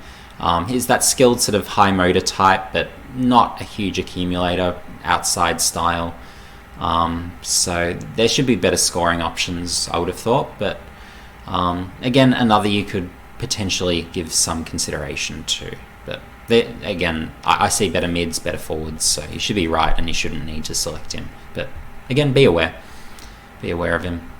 he's that skilled sort of high motor type, but not a huge accumulator, outside style. So there should be better scoring options, I would have thought, but again, another you could potentially give some consideration to. But again, I see better mids, better forwards, so you should be right and you shouldn't need to select him. But again, be aware of him.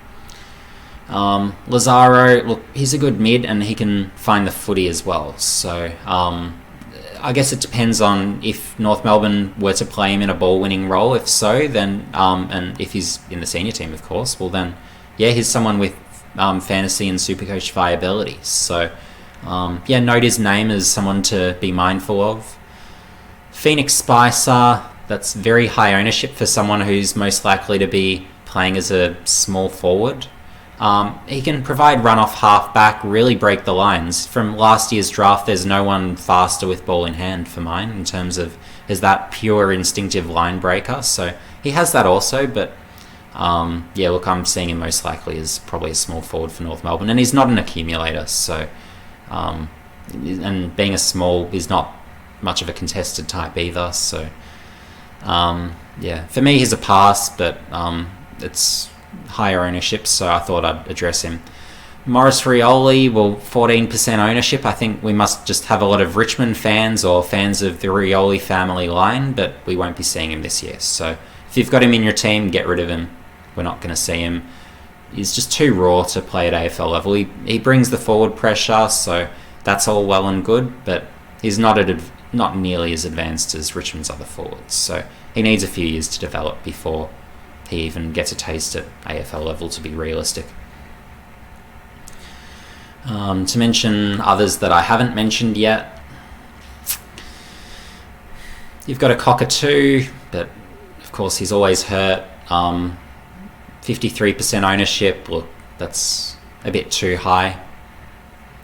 Lazaro, look, he's a good mid and he can find the footy as well. So I guess it depends on if North Melbourne were to play him in a ball-winning role. If so, then and if he's in the senior team, of course, well then, yeah, he's someone with fantasy and Supercoach viability. So yeah, note his name as someone to be mindful of. Phoenix Spicer, that's very high ownership for someone who's most likely to be playing as a small forward. He can provide run-off half-back, really break the lines. From last year's draft, there's no one faster with ball in hand for mine in terms of is that pure instinctive line breaker. So he has that also, but yeah, look, I'm seeing him most likely as probably a small forward for North Melbourne, and he's not an accumulator. So and being a small is not much of a contested type either. So yeah, for me, he's a pass, but it's higher ownership, so I thought I'd address him. Maurice Rioli, well, 14% ownership. I think we must just have a lot of Richmond fans or fans of the Rioli family line, but we won't be seeing him this year. So if you've got him in your team, get rid of him. We're not going to see him. He's just too raw to play at AFL level. He brings the forward pressure, so that's all well and good, but he's not nearly as advanced as Richmond's other forwards. So he needs a few years to develop before he even gets a taste at AFL level, to be realistic. To mention others that I haven't mentioned yet, you've got a cockatoo, but of course he's always hurt. 53% ownership, look, that's a bit too high.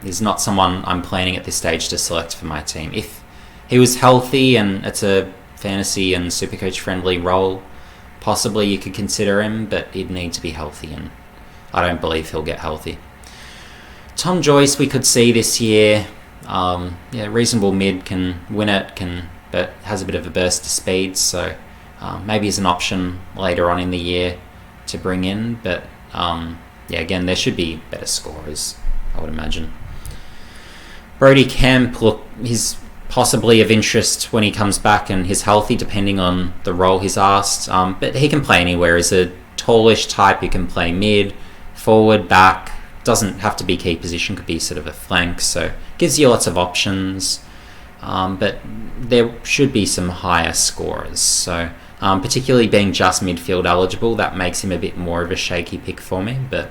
He's not someone I'm planning at this stage to select for my team. If he was healthy and it's a fantasy and Supercoach friendly role, possibly you could consider him, but he'd need to be healthy, and I don't believe he'll get healthy. Tom Joyce we could see this year. Reasonable mid, can win it, but has a bit of a burst of speed, so maybe he's an option later on in the year to bring in. But again, there should be better scorers, I would imagine. Brodie Kemp, look, he's possibly of interest when he comes back and he's healthy, depending on the role he's asked. But he can play anywhere. He's a tallish type. He can play mid, forward, back. Doesn't have to be key position, could be sort of a flank, so gives you lots of options. But there should be some higher scorers, so particularly being just midfield eligible, that makes him a bit more of a shaky pick for me. But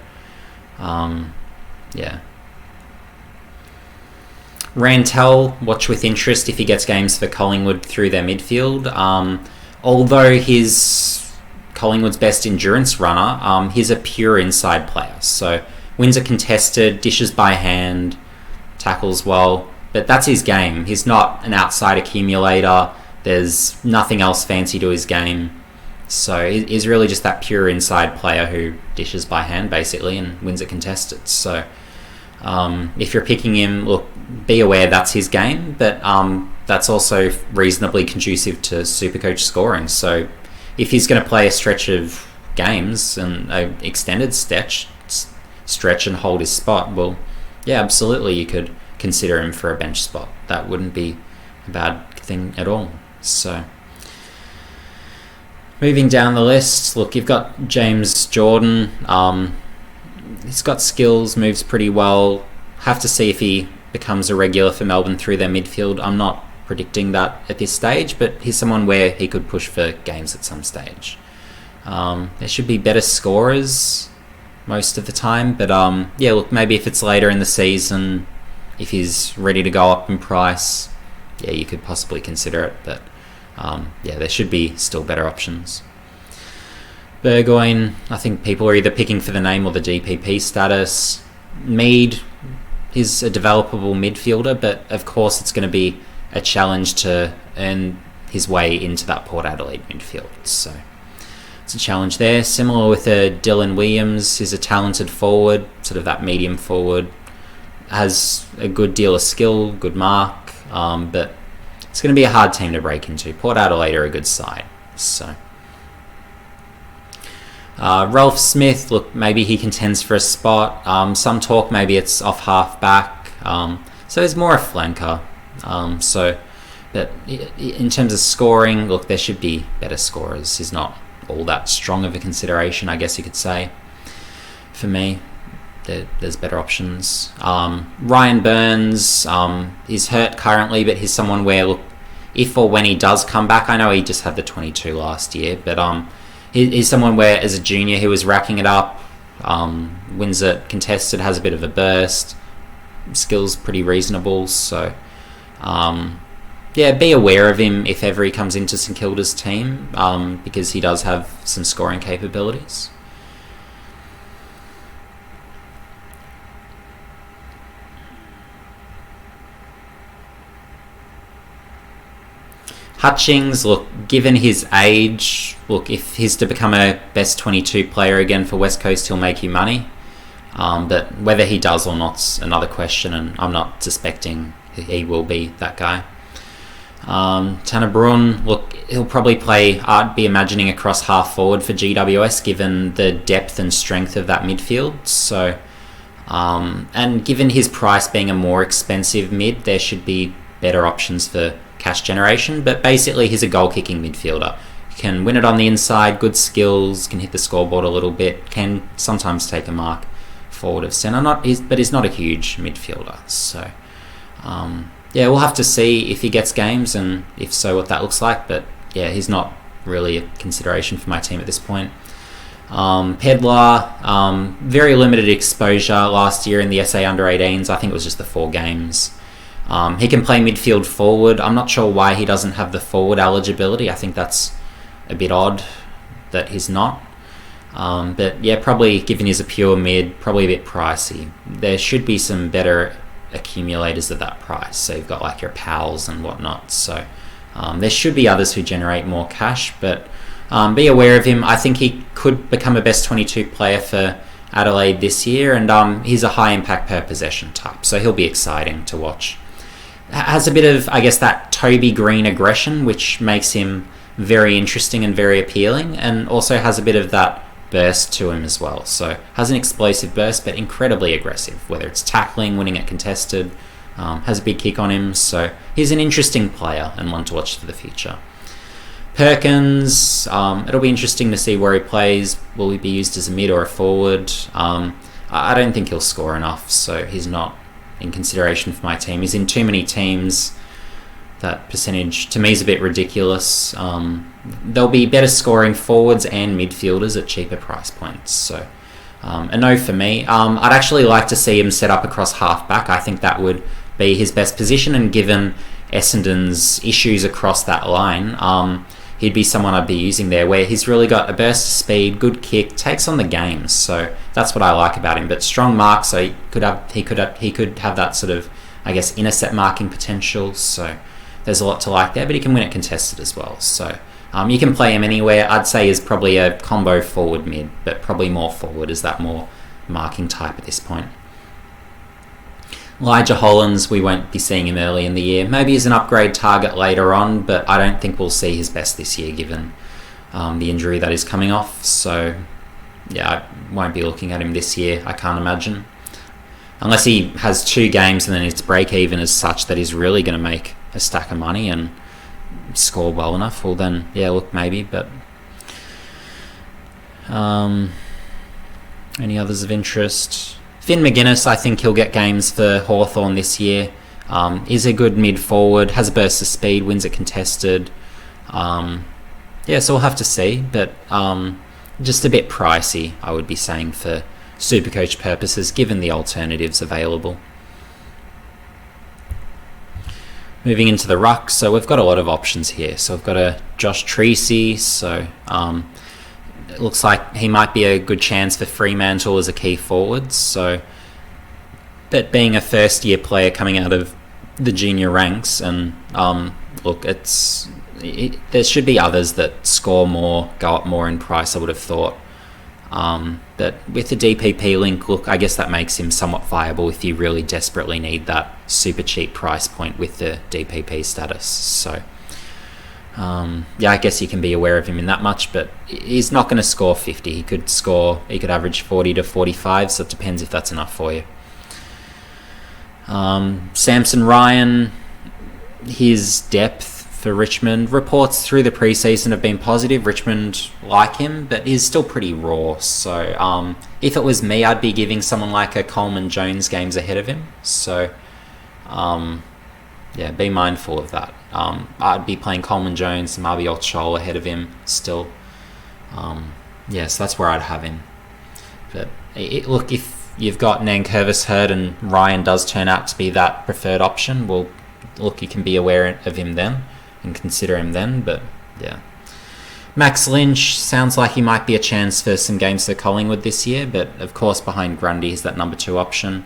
Rantel, watch with interest if he gets games for Collingwood through their midfield. Although he's Collingwood's best endurance runner, he's a pure inside player, so wins are contested, dishes by hand, tackles well, but that's his game. He's not an outside accumulator. There's nothing else fancy to his game. So he's really just that pure inside player who dishes by hand, basically, and wins are contested. So if you're picking him, look, be aware that's his game, but that's also reasonably conducive to Supercoach scoring. So if he's going to play a stretch of games and an extended stretch and hold his spot, well, yeah, absolutely, you could consider him for a bench spot. That wouldn't be a bad thing at all. So moving down the list, look, you've got James Jordan. He's got skills, moves pretty well. Have to see if he becomes a regular for Melbourne through their midfield. I'm not predicting that at this stage, but he's someone where he could push for games at some stage. There should be better scorers most of the time, but look, maybe if it's later in the season, if he's ready to go up in price, you could possibly consider it. But there should be still better options. Burgoyne, I think people are either picking for the name or the DPP status. Mead is a developable midfielder, but of course it's going to be a challenge to earn his way into that Port Adelaide midfield. So it's a challenge there. Similar with Dylan Williams, he's a talented forward, sort of that medium forward, has a good deal of skill, good mark, but it's going to be a hard team to break into. Port Adelaide are a good side. So Ralph Smith, look, maybe he contends for a spot. Some talk maybe it's off half back. So he's more a flanker. But in terms of scoring, look, there should be better scorers. He's not all that strong of a consideration, I guess you could say. For me, there's better options. Ryan Burns, he's hurt currently, but he's someone where, look, if or when he does come back, I know he just had the 22 last year, but he's someone where as a junior he was racking it up, wins it contested, has a bit of a burst, skills pretty reasonable, so be aware of him if ever he comes into St Kilda's team, because he does have some scoring capabilities. Hutchings, look, given his age, look, if he's to become a best 22 player again for West Coast, he'll make you money. But whether he does or not's another question, and I'm not suspecting he will be that guy. Tanner Bruhn, look, he'll probably be imagining across half forward for GWS, given the depth and strength of that midfield. So, and given his price being a more expensive mid, there should be better options for cash generation. But basically, he's a goal-kicking midfielder. Can win it on the inside, good skills, can hit the scoreboard a little bit, can sometimes take a mark forward of centre. But he's not a huge midfielder. So, we'll have to see if he gets games, and if so, what that looks like. But he's not really a consideration for my team at this point. Pedlar, very limited exposure last year in the SA Under-18s. I think it was just the 4 games. He can play midfield forward. I'm not sure why he doesn't have the forward eligibility. I think that's a bit odd that he's not. But yeah, probably given he's a pure mid, probably a bit pricey. There should be some better accumulators at that price. So you've got like your Powells and whatnot. So there should be others who generate more cash, but be aware of him. I think he could become a best 22 player for Adelaide this year, and he's a high impact per possession type, so he'll be exciting to watch. Has a bit of, I guess, that Toby Green aggression, which makes him very interesting and very appealing, and also has a bit of that burst to him as well. So has an explosive burst, but incredibly aggressive, whether it's tackling, winning it contested, has a big kick on him. So he's an interesting player and one to watch for the future. Perkins, it'll be interesting to see where he plays. Will he be used as a mid or a forward? I don't think he'll score enough, so he's not in consideration for my team. He's in too many teams. That percentage to me is a bit ridiculous. There'll be better scoring forwards and midfielders at cheaper price points. So a no for me. I'd actually like to see him set up across halfback. I think that would be his best position, and given Essendon's issues across that line, he'd be someone I'd be using there, where he's really got a burst of speed, good kick, takes on the games. So that's what I like about him. But strong mark, so he could have that sort of, I guess, intercept marking potential. So there's a lot to like there, but he can win it contested as well. So you can play him anywhere. I'd say he's probably a combo forward mid, but probably more forward as that more marking type at this point. Elijah Hollands, we won't be seeing him early in the year. Maybe he's an upgrade target later on, but I don't think we'll see his best this year given the injury that is coming off. So yeah, I won't be looking at him this year, I can't imagine. Unless he has 2 games and then it's break even as such that he's really going to make a stack of money and score well enough, well then, yeah, look, maybe. But any others of interest? Finn McGuinness, I think he'll get games for Hawthorn this year. Is a good mid-forward, has a burst of speed, wins it contested. Yeah, so we'll have to see, but just a bit pricey, I would be saying, for Supercoach purposes, given the alternatives available. Moving into the ruck, so we've got a lot of options here. So we've got a Josh Treacy, so it looks like he might be a good chance for Fremantle as a key forward. So, but being a first-year player coming out of the junior ranks, and look, there should be others that score more, go up more in price, I would have thought. But with the DPP link, look, I guess that makes him somewhat viable if you really desperately need that super cheap price point with the DPP status. So, yeah, I guess you can be aware of him in that much, but he's not going to score 50. He could average 40 to 45, so it depends if that's enough for you. Samson Ryan, his depth for Richmond, reports through the preseason have been positive. Richmond like him, but he's still pretty raw. So if it was me, I'd be giving someone like a Coleman Jones games ahead of him. So yeah, be mindful of that. I'd be playing Coleman Jones and Marby Olchol ahead of him still. Yeah, so that's where I'd have him. But look, if you've got Nankervis hurt and Ryan does turn out to be that preferred option, well, look, you can be aware of him then and consider him then. But yeah, Max Lynch sounds like he might be a chance for some games for Collingwood this year, but of course behind Grundy he's that number 2 option.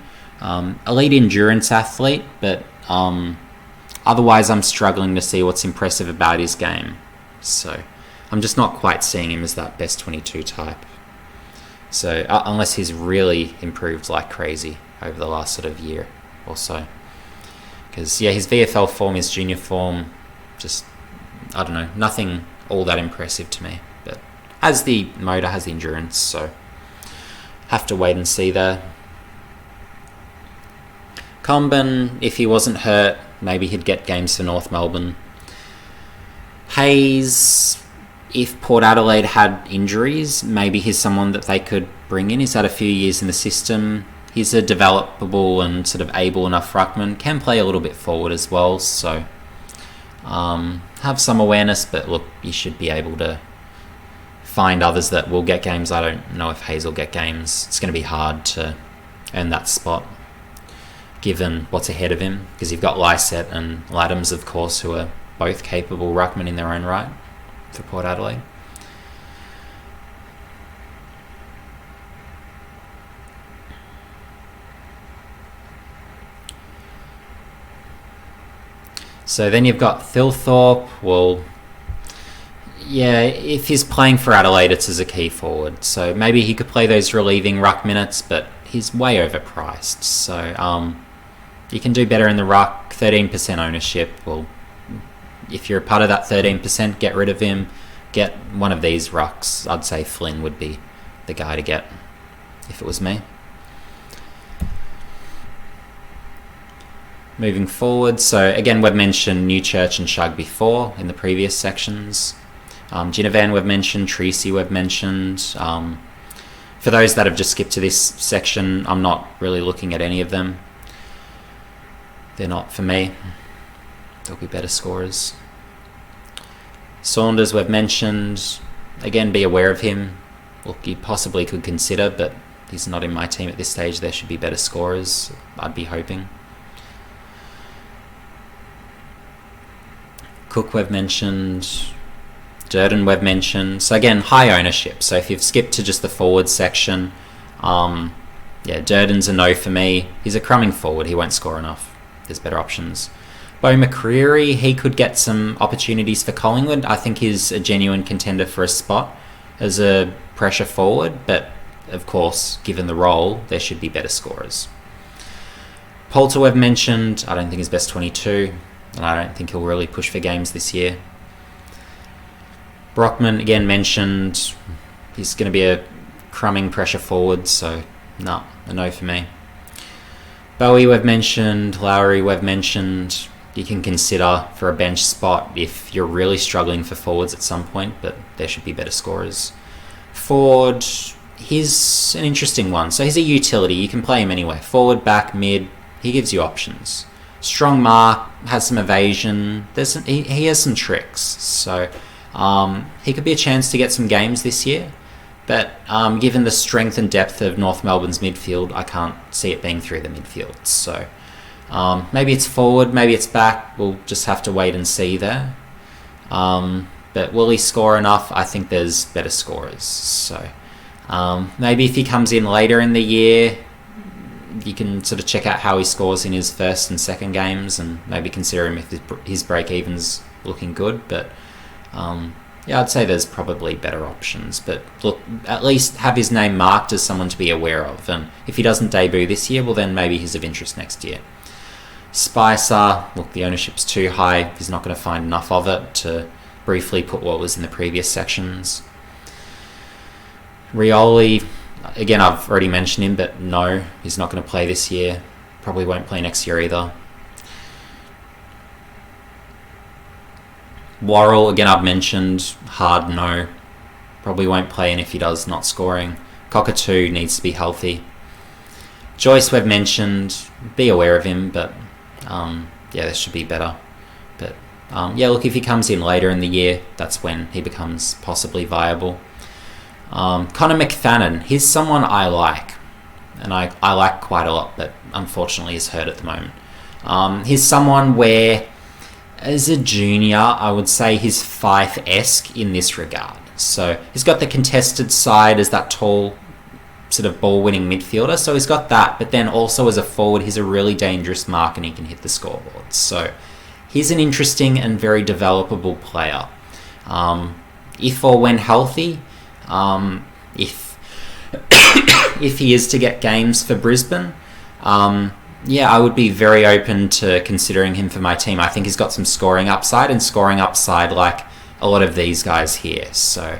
Elite endurance athlete, but otherwise I'm struggling to see what's impressive about his game. So I'm just not quite seeing him as that best 22 type. So unless he's really improved like crazy over the last sort of year or so. Because yeah, his VFL form, his junior form, just, I don't know, nothing all that impressive to me. But has the motor, has the endurance, so have to wait and see there. Comben, if he wasn't hurt, maybe he'd get games for North Melbourne. Hayes, if Port Adelaide had injuries, maybe he's someone that they could bring in. He's had a few years in the system. He's a developable and sort of able enough ruckman. Can play a little bit forward as well, so have some awareness, but look, you should be able to find others that will get games. I don't know if Hayes will get games. It's going to be hard to earn that spot given what's ahead of him, because you've got Lysette and Laddams, of course, who are both capable ruckmen in their own right for Port Adelaide. So then you've got Thilthorpe. Well, yeah, if he's playing for Adelaide, it's as a key forward. So maybe he could play those relieving ruck minutes, but he's way overpriced. So you can do better in the ruck. 13% ownership. Well, if you're a part of that 13%, get rid of him. Get one of these rucks. I'd say Flynn would be the guy to get if it was me. Moving forward, so again, we've mentioned Newchurch and Shug before in the previous sections. Ginnivan we've mentioned, Treacy we've mentioned. For those that have just skipped to this section, I'm not really looking at any of them. They're not for me. There'll be better scorers. Saunders we've mentioned. Again, be aware of him. Look, you possibly could consider, but he's not in my team at this stage. There should be better scorers, I'd be hoping. Cook we've mentioned, Durden we've mentioned. So again, high ownership. So if you've skipped to just the forward section, Durden's a no for me. He's a crumbing forward. He won't score enough. There's better options. Beau McCreary, he could get some opportunities for Collingwood. I think he's a genuine contender for a spot as a pressure forward, but of course, given the role, there should be better scorers. Poulter we've mentioned. I don't think he's best 22. And I don't think he'll really push for games this year. Brockman, again, mentioned. He's going to be a crumbing pressure forward, so no, a no for me. Bowie we've mentioned. Lowry we've mentioned. You can consider for a bench spot if you're really struggling for forwards at some point, but there should be better scorers. Ford, he's an interesting one. So he's a utility. You can play him anywhere. Forward, back, mid. He gives you options. Strong mark, has some evasion. He has some tricks, so he could be a chance to get some games this year. But given the strength and depth of North Melbourne's midfield, I can't see it being through the midfield. So maybe it's forward, maybe it's back. We'll just have to wait and see there. But will he score enough? I think there's better scorers. So maybe if he comes in later in the year, you can sort of check out how he scores in his first and second games and maybe consider him if his break-even's looking good. But I'd say there's probably better options. But look, at least have his name marked as someone to be aware of. And if he doesn't debut this year, well then maybe he's of interest next year. Spicer, look, the ownership's too high. He's not going to find enough of it to briefly put what was in the previous sections. Rioli, again, I've already mentioned him, but no, he's not going to play this year. Probably won't play next year either. Worrell, again, I've mentioned, hard no. Probably won't play, and if he does, not scoring. Cockatoo needs to be healthy. Joyce, we've mentioned, be aware of him, but there should be better. But look, if he comes in later in the year, that's when he becomes possibly viable. Connor McFadden, he's someone I like, and I like quite a lot, but unfortunately is hurt at the moment. He's someone where, as a junior, I would say he's Fife-esque in this regard. So he's got the contested side as that tall, sort of ball-winning midfielder, so he's got that, but then also as a forward, he's a really dangerous mark and he can hit the scoreboard. So he's an interesting and very developable player. If or when healthy, if he is to get games for Brisbane, I would be very open to considering him for my team. I think he's got some scoring upside like a lot of these guys here. So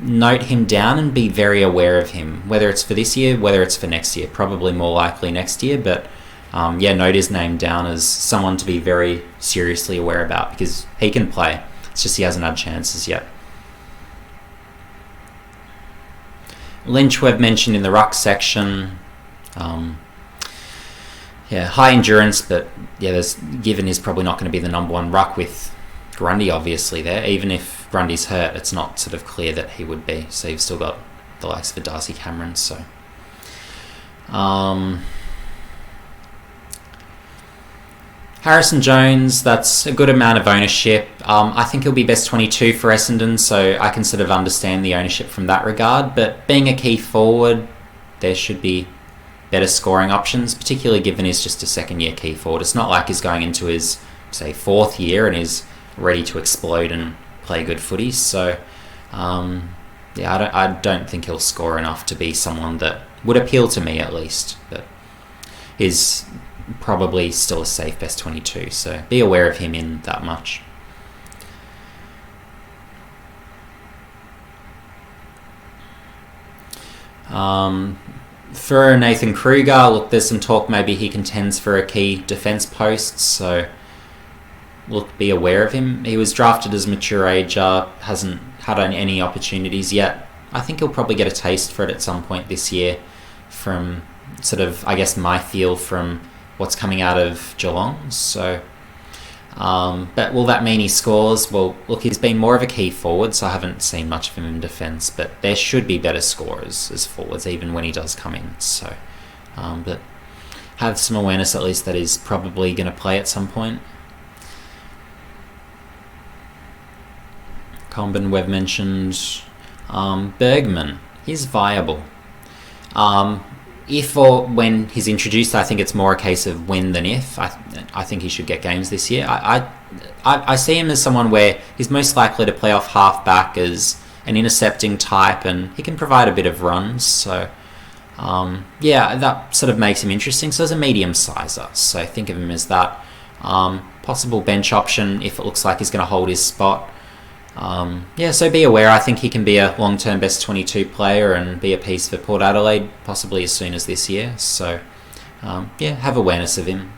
note him down and be very aware of him, whether it's for this year, whether it's for next year. Probably more likely next year, but note his name down as someone to be very seriously aware about, because he can play. It's just he hasn't had chances yet. Lynch we've mentioned in the ruck section. High endurance, but given he's probably not going to be the number one ruck with Grundy obviously there, even if Grundy's hurt, it's not sort of clear that he would be. So you've still got the likes of Darcy Cameron. So Harrison Jones, that's a good amount of ownership. I think he'll be best 22 for Essendon, so I can sort of understand the ownership from that regard. But being a key forward, there should be better scoring options, particularly given he's just a second-year key forward. It's not like he's going into his, say, 4th year and is ready to explode and play good footy. So, I don't think he'll score enough to be someone that would appeal to me, at least. But he's probably still a safe best 22, so be aware of him in that much. For Nathan Kruger, look, there's some talk maybe he contends for a key defence post, so look, be aware of him. He was drafted as mature age, hasn't had any opportunities yet. I think he'll probably get a taste for it at some point this year from sort of, I guess, my feel from what's coming out of Geelong. So, but will that mean he scores? Well, look, he's been more of a key forward, so I haven't seen much of him in defence, but there should be better scorers as forwards, even when he does come in. So, but have some awareness at least that he's probably going to play at some point. Comben, we've mentioned. Bergman, he's viable. If or when he's introduced, I think it's more a case of when than if. I think he should get games this year. I see him as someone where he's most likely to play off half-back as an intercepting type, and he can provide a bit of runs. So, that sort of makes him interesting. So, as a medium sizer, so think of him as that possible bench option if it looks like he's going to hold his spot. So be aware. I think he can be a long-term best 22 player and be a piece for Port Adelaide, possibly as soon as this year. So, have awareness of him.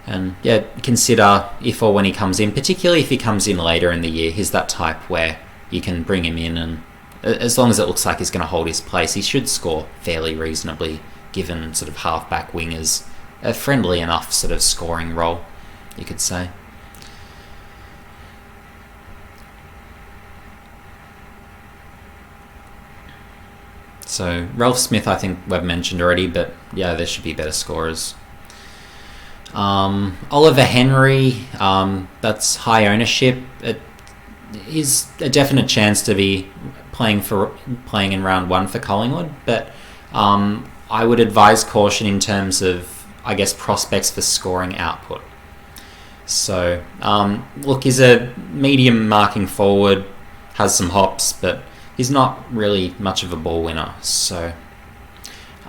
And, consider if or when he comes in, particularly if he comes in later in the year. He's that type where you can bring him in, and as long as it looks like he's going to hold his place, he should score fairly reasonably, given sort of half-back wingers a friendly enough sort of scoring role, you could say. So Ralph Smith, I think we've mentioned already, but there should be better scorers. Oliver Henry, that's high ownership. It is a definite chance to be playing in round 1 for Collingwood, but I would advise caution in terms of, I guess, prospects for scoring output. So, look, he's a medium marking forward, has some hops, but he's not really much of a ball winner. So,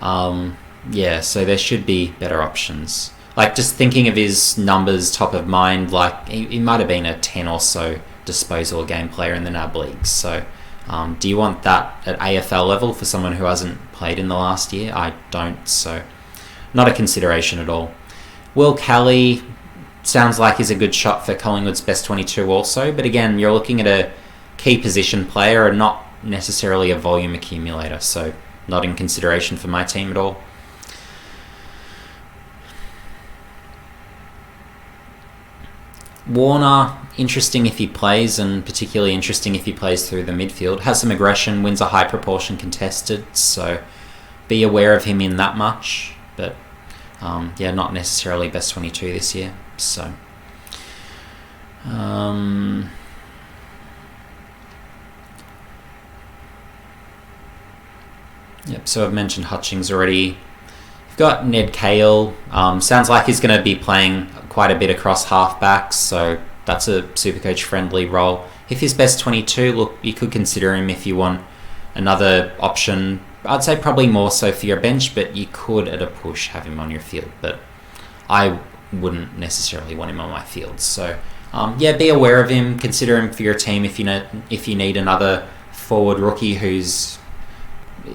so there should be better options. Like, just thinking of his numbers top of mind, like, he might have been a 10 or so disposal game player in the NAB League. So, do you want that at AFL level for someone who hasn't played in the last year? I don't, so not a consideration at all. Will Kelly sounds like he's a good shot for Collingwood's best 22 also, but again, you're looking at a key position player and not necessarily a volume accumulator, so not in consideration for my team at all. Warner, interesting if he plays, and particularly interesting if he plays through the midfield. Has some aggression, wins a high proportion contested, so be aware of him in that much, but not necessarily best 22 this year. So so I've mentioned Hutchings already. You've got Ned Cale. Sounds like he's going to be playing quite a bit across halfbacks, so that's a Supercoach friendly role. If he's best 22, look, you could consider him if you want another option. I'd say probably more so for your bench, but you could at a push have him on your field, but I wouldn't necessarily want him on my field. So be aware of him, consider him for your team if you need another forward rookie who's,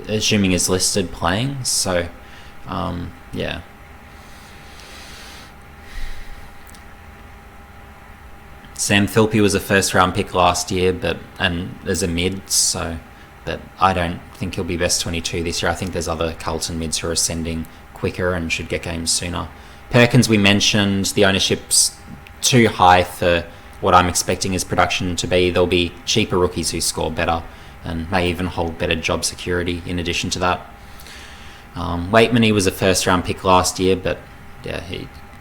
assuming is listed, playing. So Sam Philby was a first round pick last year, and as a mid, but I don't think he'll be best 22 this year. I think there's other Carlton mids who are ascending quicker and should get games sooner. Perkins, we mentioned, the ownership's too high for what I'm expecting his production to be. There'll be cheaper rookies who score better and may even hold better job security in addition to that. Waitman, he was a first-round pick last year, but yeah,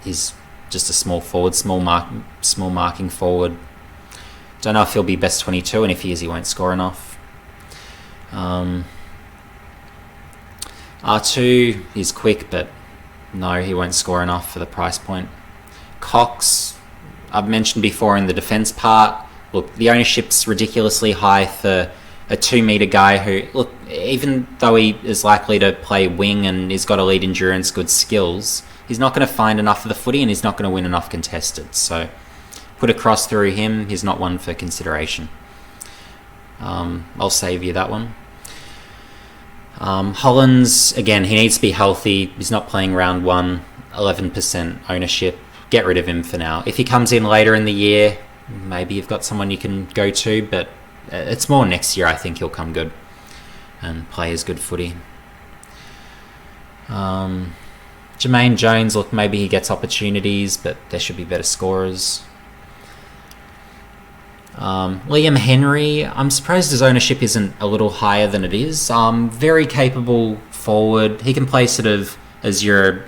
he's just a small forward, small marking forward. Don't know if he'll be best 22, and if he is, he won't score enough. R2, he's quick, but no, he won't score enough for the price point. Cox, I've mentioned before in the defence part, look, the ownership's ridiculously high for a 2-metre guy who, look, even though he is likely to play wing and he's got elite endurance, good skills, he's not going to find enough of the footy and he's not going to win enough contested. So put a cross through him, he's not one for consideration. I'll save you that one. Hollins, again, he needs to be healthy. He's not playing round 1, 11% ownership. Get rid of him for now. If he comes in later in the year, maybe you've got someone you can go to, but it's more next year I think he'll come good and play his good footy. Jermaine Jones, look, maybe he gets opportunities, but there should be better scorers. Liam Henry, I'm surprised his ownership isn't a little higher than it is. Very capable forward. He can play sort of as your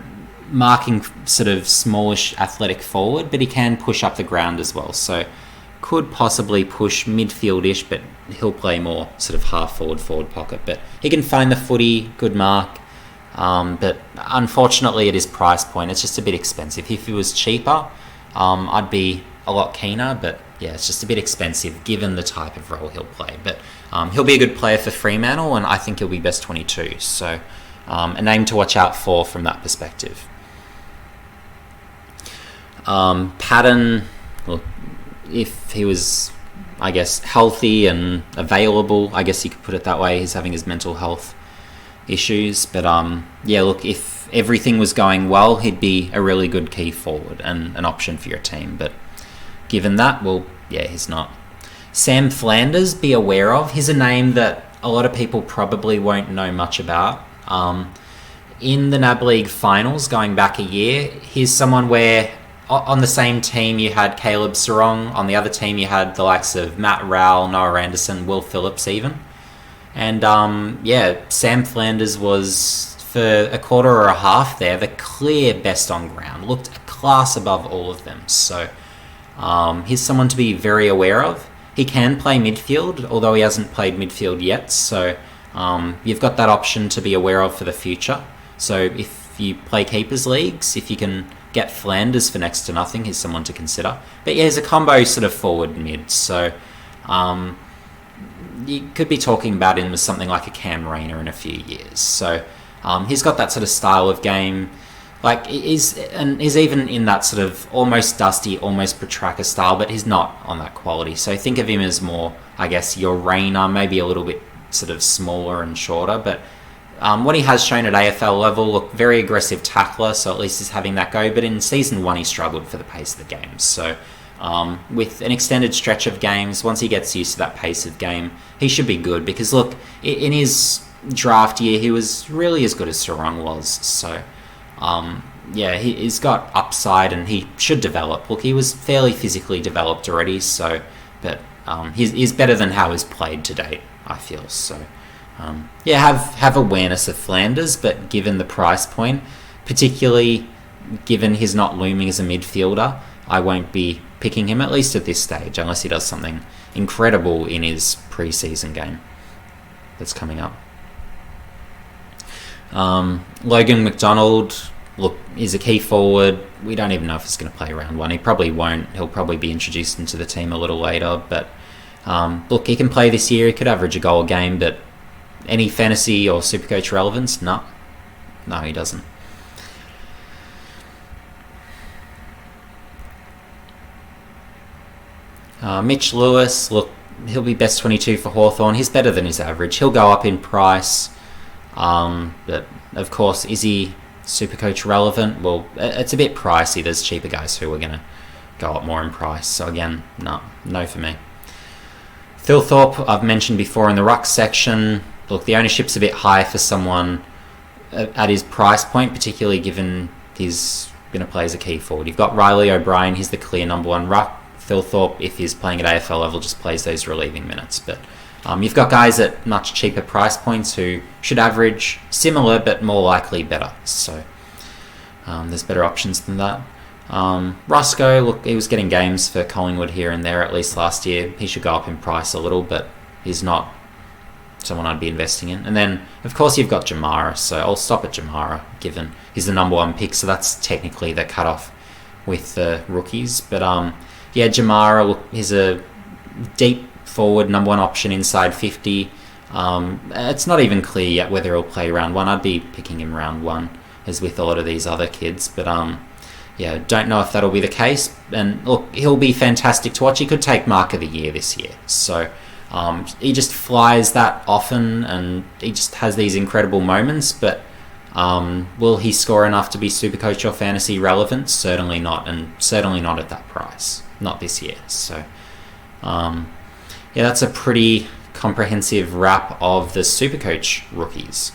marking sort of smallish athletic forward, but he can push up the ground as well. So could possibly push midfield-ish, but he'll play more sort of half forward pocket. But he can find the footy, good mark. But unfortunately at his price point, it's just a bit expensive. If he was cheaper, I'd be a lot keener, but yeah, it's just a bit expensive given the type of role he'll play. But he'll be a good player for Fremantle, and I think he'll be best 22. So a name to watch out for from that perspective. Patton, look, if he was, I guess, healthy and available, I guess you could put it that way. He's having his mental health issues, but yeah, look, if everything was going well, he'd be a really good key forward and an option for your team. But given that, well, yeah, he's not. Sam Flanders, be aware of. He's a name that a lot of people probably won't know much about. In the NAB League finals, going back a year, he's someone where on the same team you had Caleb Sarong, on the other team you had the likes of Matt Rowell, Noah Anderson, Will Phillips even. And yeah, Sam Flanders was, for a quarter or a half there, the clear best on ground. Looked a class above all of them. So he's someone to be very aware of. He can play midfield, although he hasn't played midfield yet. So you've got that option to be aware of for the future. So if you play keepers leagues, if you can get Flanders for next to nothing, he's someone to consider. But yeah, he's a combo sort of forward mid. So you could be talking about him as something like a Cam Rayner in a few years. So he's got that sort of style of game. Like, he's even in that sort of almost dusty, almost Petrarca style, but he's not on that quality. So think of him as more, I guess, your Rayner, maybe a little bit sort of smaller and shorter. But what he has shown at AFL level, look, very aggressive tackler, so at least he's having that go. But in Season 1, he struggled for the pace of the game. So with an extended stretch of games, once he gets used to that pace of game, he should be good. Because, look, in his draft year, he was really as good as Sarong was. So yeah, he's got upside and he should develop. Look, he was fairly physically developed already, so but he's better than how he's played to date, I feel. So yeah, have awareness of Flanders, but given the price point, particularly given he's not looming as a midfielder, I won't be picking him, at least at this stage, unless he does something incredible in his pre-season game that's coming up. Logan McDonald, look, is a key forward. We don't even know if he's going to play round 1. He probably won't. He'll probably be introduced into the team a little later. But look, he can play this year. He could average a goal a game. But any fantasy or Supercoach relevance? No, he doesn't. Mitch Lewis, look, he'll be best 22 for Hawthorn. He's better than his average. He'll go up in price. But of course, is he Supercoach relevant? Well, it's a bit pricey. There's cheaper guys who are going to go up more in price. So again, no for me. Phil Thorpe, I've mentioned before in the ruck section. Look, the ownership's a bit high for someone at his price point, particularly given he's going to play as a key forward. You've got Riley O'Brien. He's the clear number 1 ruck, Phil Thorpe, if he's playing at AFL level, just plays those relieving minutes. But you've got guys at much cheaper price points who should average similar but more likely better. So there's better options than that. Rusco, look, he was getting games for Collingwood here and there, at least last year. He should go up in price a little, but he's not someone I'd be investing in. And then, of course, you've got Jamara, so I'll stop at Jamara, given he's the number 1 pick, so that's technically the cutoff with the rookies. But yeah, Jamara, look, he's a deep forward number 1 option inside 50. It's not even clear yet whether he'll play round 1. I'd be picking him round 1, as with a lot of these other kids, but yeah, don't know if that'll be the case. And look, he'll be fantastic to watch. He could take Mark of the Year this year. So he just flies that often, and he just has these incredible moments. But will he score enough to be Supercoach or Fantasy relevant? Certainly not, and certainly not at that price. Not this year. So yeah, that's a pretty comprehensive wrap of the Supercoach rookies.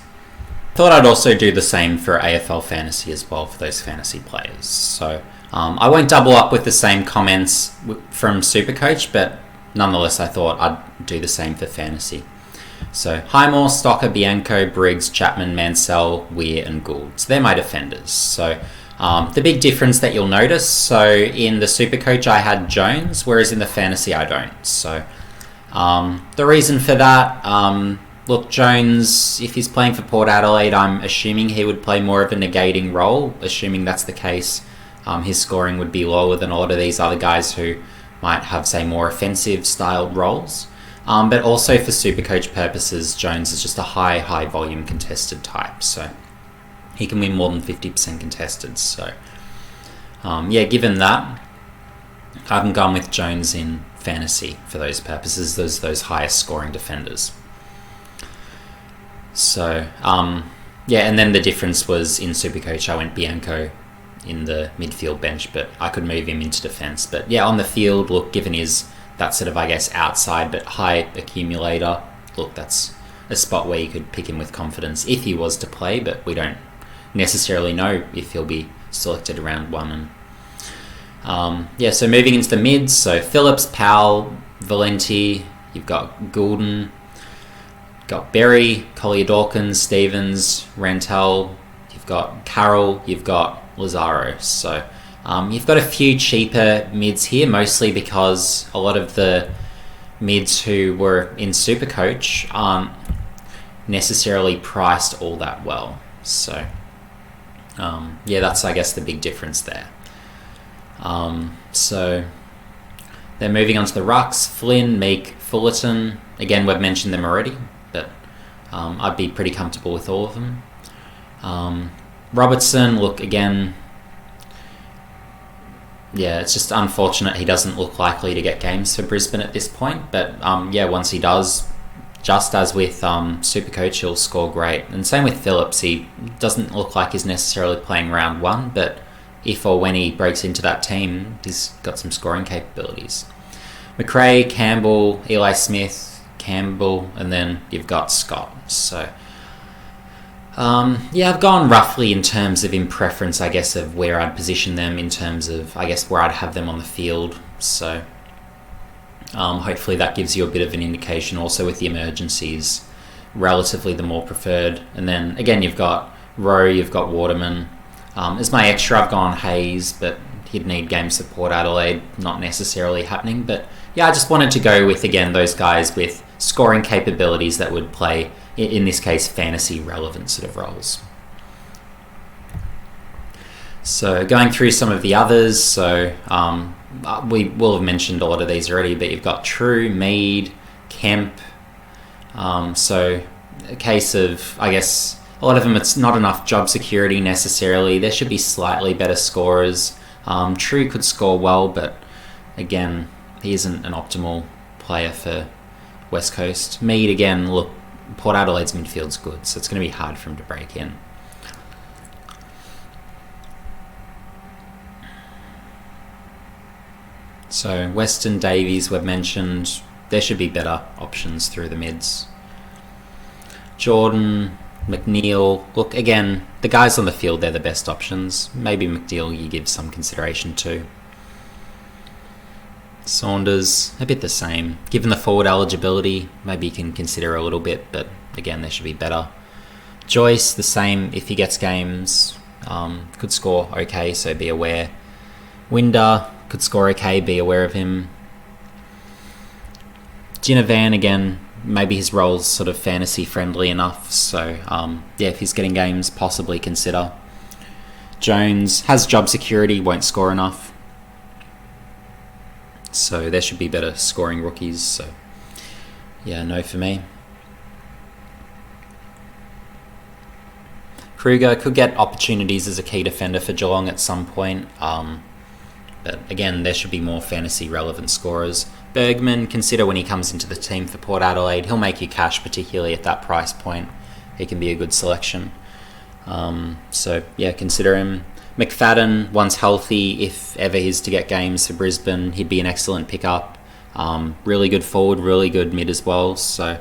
Thought I'd also do the same for AFL Fantasy as well for those fantasy players. So I won't double up with the same comments from Supercoach, but nonetheless I thought I'd do the same for fantasy. So Highmore, Stocker, Bianco, Briggs, Chapman, Mansell, Weir and Gould. So they're my defenders. So the big difference that you'll notice, so in the Supercoach I had Jones, whereas in the fantasy I don't. So the reason for that, look, Jones, if he's playing for Port Adelaide, I'm assuming he would play more of a negating role. Assuming that's the case, his scoring would be lower than a lot of these other guys who might have, say, more offensive styled roles. But also for Supercoach purposes, Jones is just a high volume contested type. So he can win more than 50% contested. So yeah, given that, I haven't gone with Jones in fantasy for those purposes, those highest scoring defenders. So, yeah, and then the difference was in Supercoach, I went Bianco in the midfield bench, but I could move him into defence. But yeah, on the field, look, given his that sort of, I guess, outside but high accumulator, look, that's a spot where you could pick him with confidence if he was to play, but we don't necessarily know if he'll be selected around 1. And yeah, so moving into the mids, so Phillips, Powell, Valenti, you've got Goulden, got Berry, Collier-Dawkins, Stevens, Rantel, you've got Carroll, you've got Lazaro. So you've got a few cheaper mids here, mostly because a lot of the mids who were in Supercoach aren't necessarily priced all that well. So yeah, that's, I guess, the big difference there. So then moving on to the rucks, Flynn, Meek, Fullerton. Again, we've mentioned them already, but I'd be pretty comfortable with all of them. Robertson, look, again, yeah, it's just unfortunate he doesn't look likely to get games for Brisbane at this point. But yeah, once he does, just as with Supercoach, he'll score great. And same with Phillips, he doesn't look like he's necessarily playing round 1, but if or when he breaks into that team, he's got some scoring capabilities. McRae, Campbell, Eli Smith, Campbell, and then you've got Scott. So yeah, I've gone roughly in terms of in preference, I guess, of where I'd position them in terms of, I guess, where I'd have them on the field. So hopefully that gives you a bit of an indication. Also with the emergencies, relatively the more preferred. And then again, you've got Rowe, you've got Waterman. As my extra, I've gone Hayes, but he'd need games for Port Adelaide, not necessarily happening. But yeah, I just wanted to go with, again, those guys with scoring capabilities that would play, in this case, fantasy relevant sort of roles. So going through some of the others, so we will have mentioned a lot of these already, but you've got True, Mead, Kemp. So a case of, I guess, a lot of them, it's not enough job security necessarily. There should be slightly better scorers. True could score well, but again, he isn't an optimal player for West Coast. Mead, again, look, Port Adelaide's midfield's good, so it's going to be hard for him to break in. So Weston, Davies, we've mentioned. There should be better options through the mids. Jordan, McNeil, look, again, the guys on the field, they're the best options. Maybe McNeil you give some consideration to. Saunders, a bit the same. Given the forward eligibility, maybe you can consider a little bit, but again, there should be better. Joyce, the same if he gets games. Could score okay, so be aware. Winder could score okay, be aware of him. Ginnivan, again, maybe his role's sort of fantasy friendly enough, so if he's getting games, possibly consider. Jones has job security, won't score enough, so there should be better scoring rookies, so yeah, no for me. Kruger could get opportunities as a key defender for Geelong at some point, but again, there should be more fantasy relevant scorers. Bergman, consider when he comes into the team for Port Adelaide. He'll make you cash, particularly at that price point. He can be a good selection. Consider him. McFadden, once healthy, if ever he's to get games for Brisbane, he'd be an excellent pickup. Really good forward, really good mid as well. So,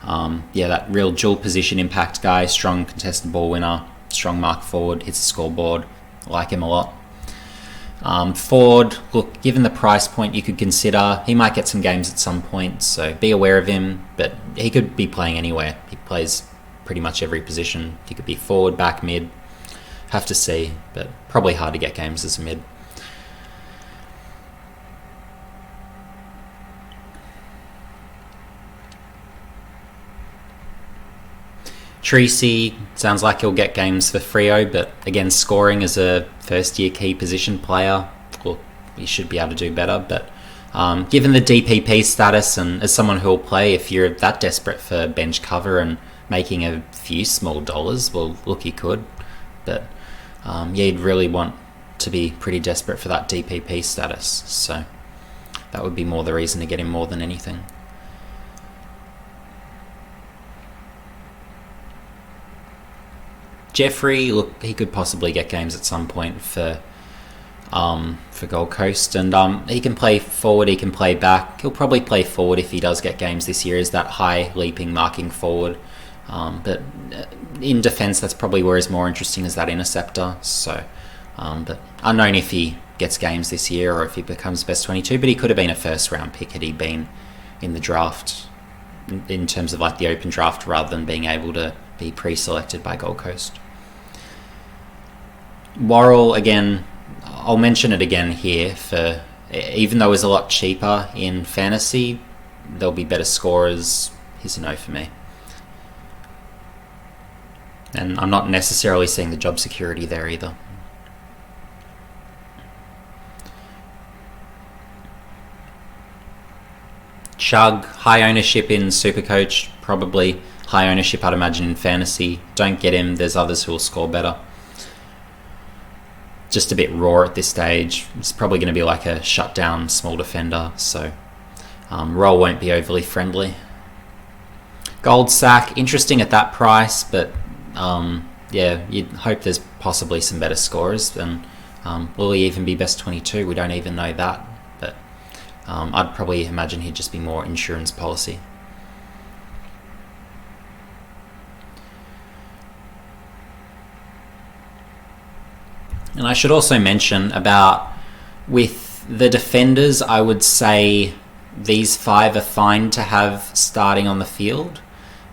that real dual position impact guy, strong contested ball winner, strong mark forward, hits the scoreboard. I like him a lot. Ford, look, given the price point, you could consider. He might get some games at some point, so be aware of him, but he could be playing anywhere. He plays pretty much every position. He could be forward, back, mid. Have to see, but probably hard to get games as a mid. Treacy, sounds like he'll get games for Freo, but again, scoring as a first-year key position player, well, he should be able to do better. But given the DPP status and as someone who'll play, if you're that desperate for bench cover and making a few small dollars, well, look, you could. But you'd really want to be pretty desperate for that DPP status. So that would be more the reason to get him more than anything. Jeffrey, look, he could possibly get games at some point for Gold Coast, and he can play forward, he can play back. He'll probably play forward if he does get games this year, as that high leaping marking forward. But in defence, that's probably where he's more interesting, as that interceptor. So, but unknown if he gets games this year or if he becomes best 22. But he could have been a first round pick had he been in the draft, in terms of like the open draft, rather than being able to be pre-selected by Gold Coast. Worrell, again, I'll mention it again here, for even though it's a lot cheaper in fantasy, there'll be better scorers. He's a no for me. And I'm not necessarily seeing the job security there either. Chug, high ownership in Supercoach, probably high ownership, I'd imagine, in fantasy. Don't get him, there's others who will score better. Just a bit raw at this stage. It's probably going to be like a shutdown small defender, so role won't be overly friendly. Gold Sack, interesting at that price, but you'd hope there's possibly some better scorers, and will he even be best 22? We don't even know that, but I'd probably imagine he'd just be more insurance policy. And I should also mention about, with the defenders, I would say these five are fine to have starting on the field.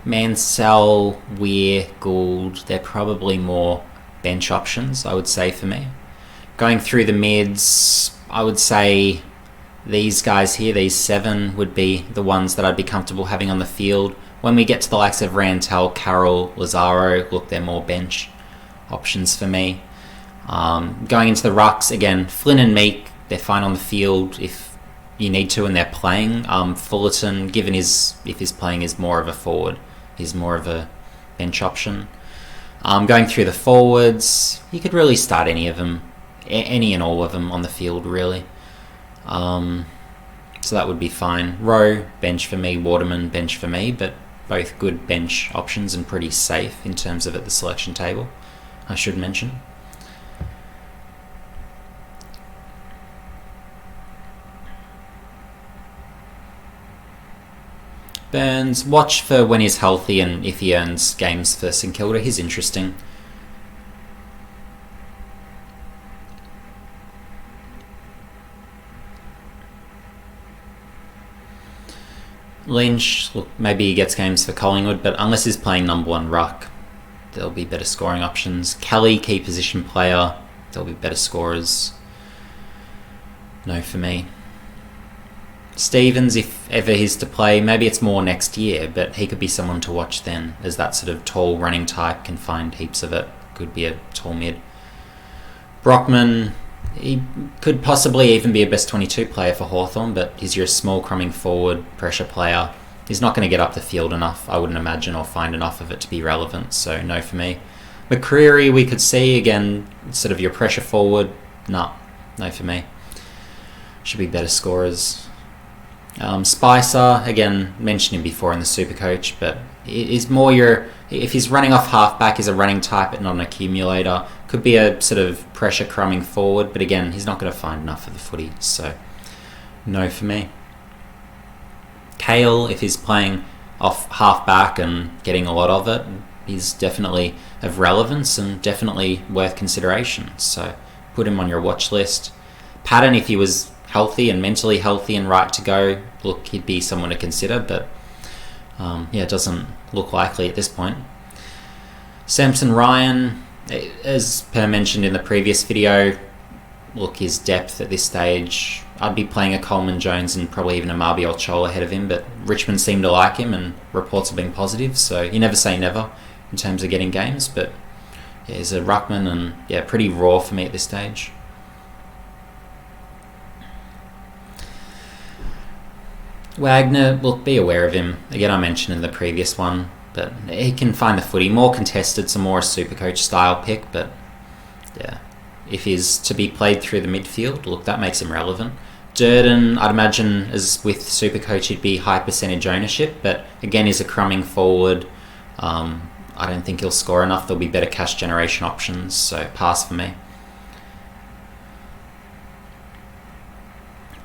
Mansell, Weir, Gould, they're probably more bench options, I would say, for me. Going through the mids, I would say these guys here, these seven, would be the ones that I'd be comfortable having on the field. When we get to the likes of Rantel, Carroll, Lazaro, look, they're more bench options for me. Going into the rucks, again, Flynn and Meek, they're fine on the field if you need to and they're playing. Fullerton, given if his playing is more of a forward, he's more of a bench option. Going through the forwards, you could really start any of them, any and all of them on the field, really. So that would be fine. Rowe, bench for me. Waterman, bench for me, but both good bench options and pretty safe in terms of at the selection table, I should mention. Burns, watch for when he's healthy and if he earns games for St Kilda. He's interesting. Lynch, look, maybe he gets games for Collingwood, but unless he's playing number 1 ruck, there'll be better scoring options. Kelly, key position player, there'll be better scorers. No for me. Stevens, if ever he's to play, maybe it's more next year, but he could be someone to watch then, as that sort of tall running type, can find heaps of it. Could be a tall mid. Brockman, he could possibly even be a best 22 player for Hawthorn, but he's your small crumbing forward, pressure player. He's not going to get up the field enough, I wouldn't imagine, or find enough of it to be relevant, so no for me. McCreary, we could see, again, sort of your pressure forward. No for me. Should be better scorers. Spicer, again, mentioned him before in the Supercoach, but is more if he's running off halfback, he's a running type but not an accumulator. Could be a sort of pressure crumbing forward, but again, he's not going to find enough of the footy, so no for me. Kale, if he's playing off halfback and getting a lot of it, he's definitely of relevance and definitely worth consideration, so put him on your watch list. Patton, if he was healthy and mentally healthy and right to go, look, he'd be someone to consider, but it doesn't look likely at this point. Samson Ryan, as per mentioned in the previous video, look, his depth at this stage, I'd be playing a Coleman Jones and probably even a Marby Ochoa ahead of him, but Richmond seem to like him and reports have been positive, so you never say never in terms of getting games, but he's a ruckman and pretty raw for me at this stage. Wagner, look, be aware of him. Again, I mentioned in the previous one, but he can find the footy. More contested, some more a Supercoach style pick, but if he's to be played through the midfield, look, that makes him relevant. Durden, I'd imagine, as with Supercoach, he'd be high percentage ownership, but again, he's a crumbing forward. I don't think he'll score enough. There'll be better cash generation options, so pass for me.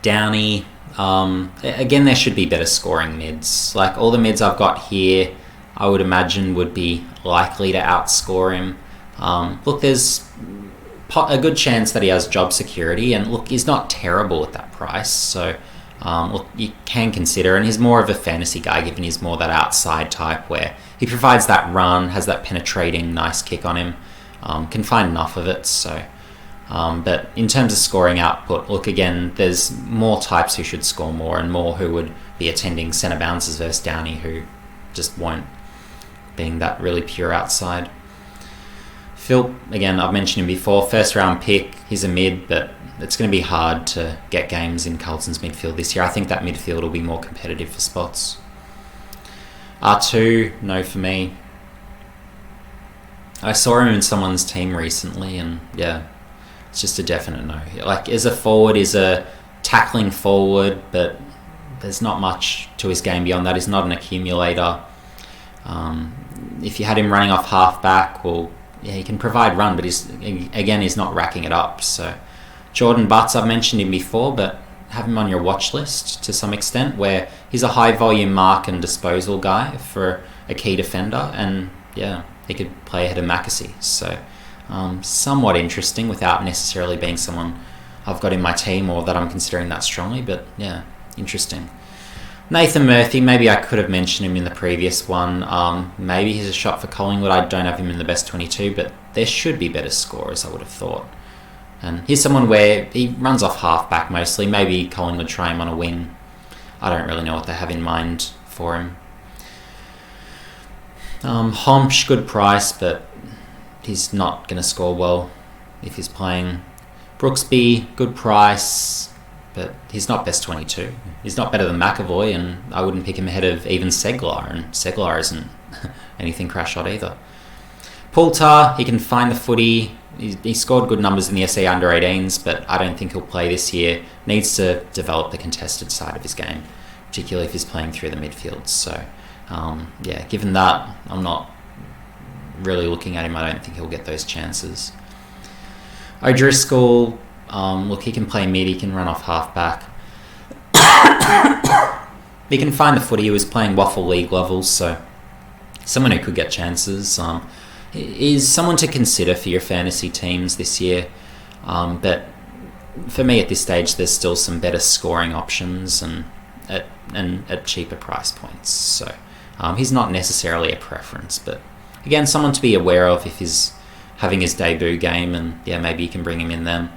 Downey, again, there should be better scoring mids. Like all the mids I've got here, I would imagine would be likely to outscore him. Look, there's a good chance that he has job security, and look, he's not terrible at that price, so look, you can consider, and he's more of a fantasy guy given he's more that outside type where he provides that run, has that penetrating nice kick on him, can find enough of it, so but in terms of scoring output, look, again, there's more types who should score more and more who would be attending centre bounces versus Downey who just won't, being that really pure outside. Phil, again, I've mentioned him before, first round pick, he's a mid, but it's going to be hard to get games in Carlton's midfield this year. I think that midfield will be more competitive for spots. R2, no for me. I saw him in someone's team recently and it's just a definite no. Like, as a forward, is a tackling forward, but there's not much to his game beyond that. He's not an accumulator. If you had him running off half-back, well, he can provide run, but he's not racking it up. So Jordan Butts, I've mentioned him before, but have him on your watch list to some extent, where he's a high-volume mark and disposal guy for a key defender, and he could play ahead of Mackesy. So somewhat interesting without necessarily being someone I've got in my team or that I'm considering that strongly, but interesting. Nathan Murphy, maybe I could have mentioned him in the previous one. Maybe he's a shot for Collingwood. I don't have him in the best 22, but there should be better scorers, I would have thought. And he's someone where he runs off half-back mostly. Maybe Collingwood try him on a wing. I don't really know what they have in mind for him. Homsch, good price, but he's not going to score well if he's playing. Brooksby, good price, but he's not best 22. He's not better than McAvoy, and I wouldn't pick him ahead of even Seglar, and Seglar isn't anything crash hot either. Poulter, he can find the footy. He scored good numbers in the SA under-18s, but I don't think he'll play this year. Needs to develop the contested side of his game, particularly if he's playing through the midfield. So, given that, I'm not really looking at him. I don't think he'll get those chances. O'Driscoll, look, he can play mid, he can run off half-back. He can find the footy. He was playing Waffle League levels, so someone who could get chances. Is someone to consider for your fantasy teams this year, but for me at this stage there's still some better scoring options, and at cheaper price points. So he's not necessarily a preference, but again, someone to be aware of if he's having his debut game, and yeah, maybe you can bring him in then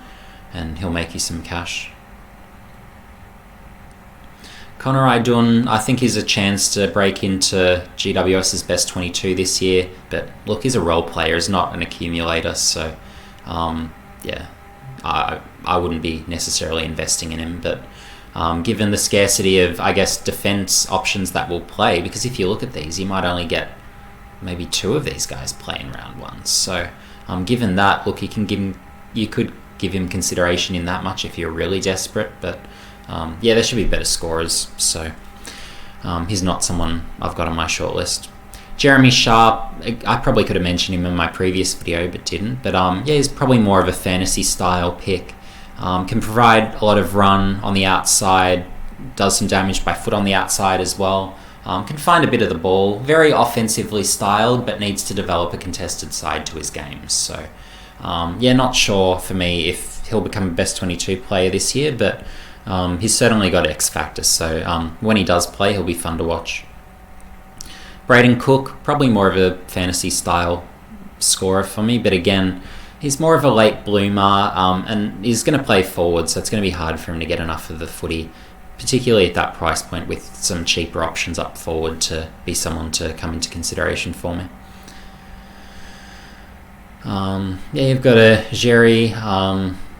and he'll make you some cash. Connor Idun, I think, is a chance to break into GWS's best 22 this year, but look, he's a role player, he's not an accumulator, so yeah, I wouldn't be necessarily investing in him, but given the scarcity of, I guess, defense options that will play, because if you look at these, you might only get maybe 2 of these guys playing round 1, so given that, look, you could give him consideration in that much if you're really desperate, but yeah, there should be better scorers, so he's not someone I've got on my shortlist. Jeremy Sharp, I probably could have mentioned him in my previous video, but didn't. But yeah, he's probably more of a fantasy style pick. Can provide a lot of run on the outside, does some damage by foot on the outside as well. Can find a bit of the ball, very offensively styled, but needs to develop a contested side to his game. So yeah, not sure for me if he'll become a best 22 player this year, but he's certainly got X factor, so when he does play, he'll be fun to watch. Braden Cook, probably more of a fantasy style scorer for me, but again, he's more of a late bloomer, and he's going to play forward, so it's going to be hard for him to get enough of the footy, particularly at that price point with some cheaper options up forward to be someone to come into consideration for me. Yeah, you've got a Jerry.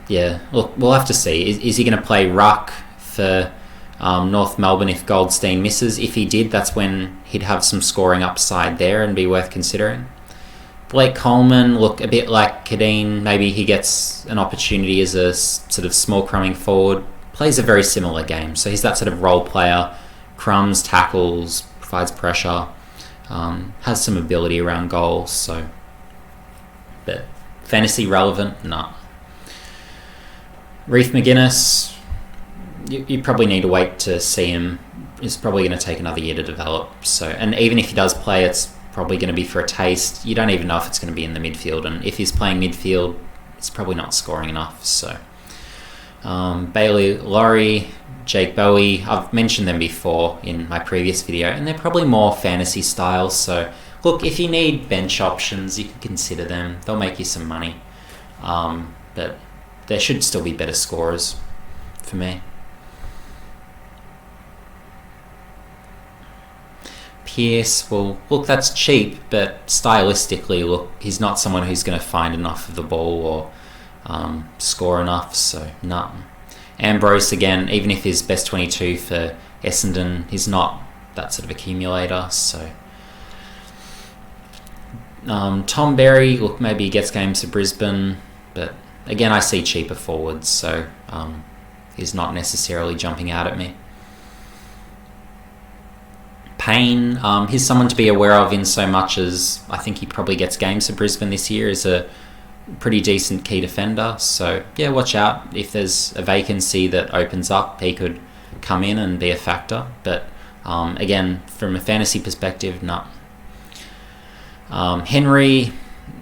Yeah, look, we'll have to see. Is he going to play ruck for North Melbourne if Goldstein misses? If he did, that's when he'd have some scoring upside there and be worth considering. Blake Coleman, look, a bit like Kadeen, maybe he gets an opportunity as a sort of small crumbing forward. Plays a very similar game, so he's that sort of role player, crumbs, tackles, provides pressure, has some ability around goals, so... But fantasy relevant? No. Reef McGuinness, you probably need to wait to see him. It's probably going to take another year to develop. So, and even if he does play, it's probably going to be for a taste. You don't even know if it's going to be in the midfield, and if he's playing midfield, it's probably not scoring enough. So, Bailey Laurie, Jake Bowie, I've mentioned them before in my previous video, and they're probably more fantasy styles. So, look, if you need bench options, you can consider them. They'll make you some money, but there should still be better scorers for me. Pierce, well, look, that's cheap, but stylistically, look, he's not someone who's going to find enough of the ball or score enough, so no. Ambrose, again, even if he's best 22 for Essendon, he's not that sort of accumulator, so... Tom Berry, look, maybe he gets games for Brisbane, but again, I see cheaper forwards, so he's not necessarily jumping out at me. Payne, he's someone to be aware of in so much as I think he probably gets games for Brisbane this year as a pretty decent key defender, so yeah, watch out. If there's a vacancy that opens up, he could come in and be a factor, but again, from a fantasy perspective, no. Henry,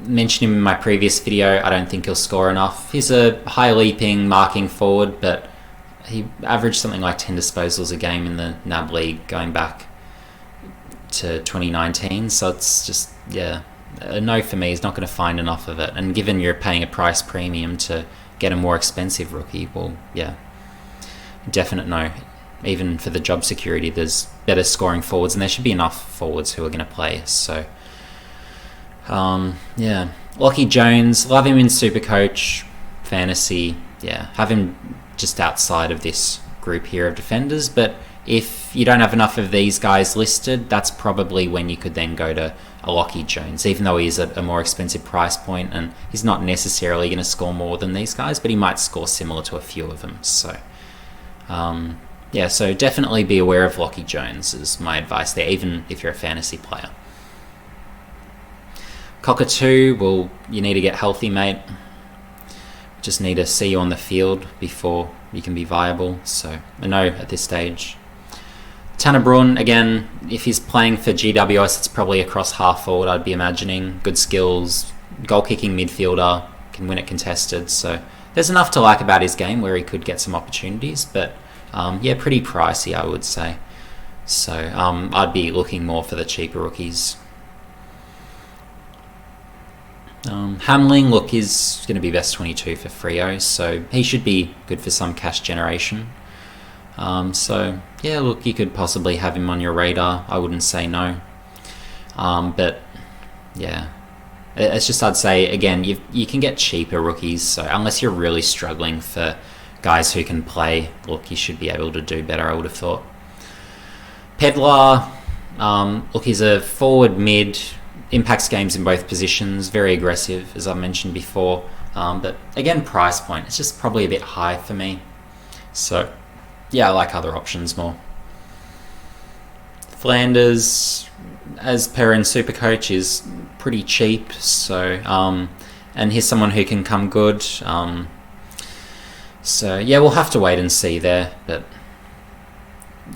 mentioned him in my previous video, I don't think he'll score enough. He's a high leaping, marking forward, but he averaged something like 10 disposals a game in the NAB League going back to 2019, so it's just, yeah, a no for me. He's not going to find enough of it, and given you're paying a price premium to get a more expensive rookie, well, yeah, definite no. Even for the job security, there's better scoring forwards, and there should be enough forwards who are going to play, so... yeah, Lachie Jones, love him in Supercoach, Fantasy, yeah, have him just outside of this group here of defenders, but if you don't have enough of these guys listed, that's probably when you could then go to a Lachie Jones, even though he's at a more expensive price point, and he's not necessarily going to score more than these guys, but he might score similar to a few of them, so... yeah, so definitely be aware of Lachie Jones is my advice there, even if you're a fantasy player. Cockatoo, well, you need to get healthy, mate. Just need to see you on the field before you can be viable. So, a no at this stage. Tanner Bruhn, again, if he's playing for GWS, it's probably across half forward, I'd be imagining. Good skills, goal-kicking midfielder, can win it contested. So, there's enough to like about his game where he could get some opportunities, but Yeah, pretty pricey, I would say. So I'd be looking more for the cheaper rookies. Hamling, look, is going to be best 22 for Freo, so he should be good for some cash generation. So yeah, look, you could possibly have him on your radar. I wouldn't say no. But yeah, it's just, I'd say again, you can get cheaper rookies. So unless you're really struggling for guys who can play, look, you should be able to do better, I would have thought. Pedlar, look, he's a forward mid, impacts games in both positions, very aggressive, as I mentioned before. But again, price point, it's just probably a bit high for me. So yeah, I like other options more. Flanders, as per in Supercoach, is pretty cheap. So and he's someone who can come good. So yeah, we'll have to wait and see there. But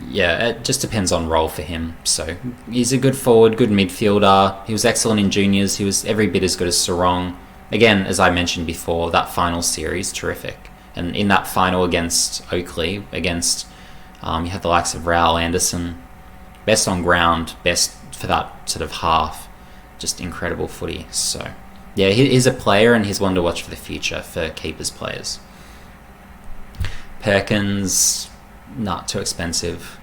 yeah, it just depends on role for him. So he's a good forward, good midfielder. He was excellent in juniors. He was every bit as good as Sarong. Again, as I mentioned before, that final series, terrific. And in that final against Oakley, against you had the likes of Raul Anderson, best on ground, best for that sort of half, just incredible footy. So yeah, he's a player, and he's one to watch for the future for keepers players. Perkins, not too expensive.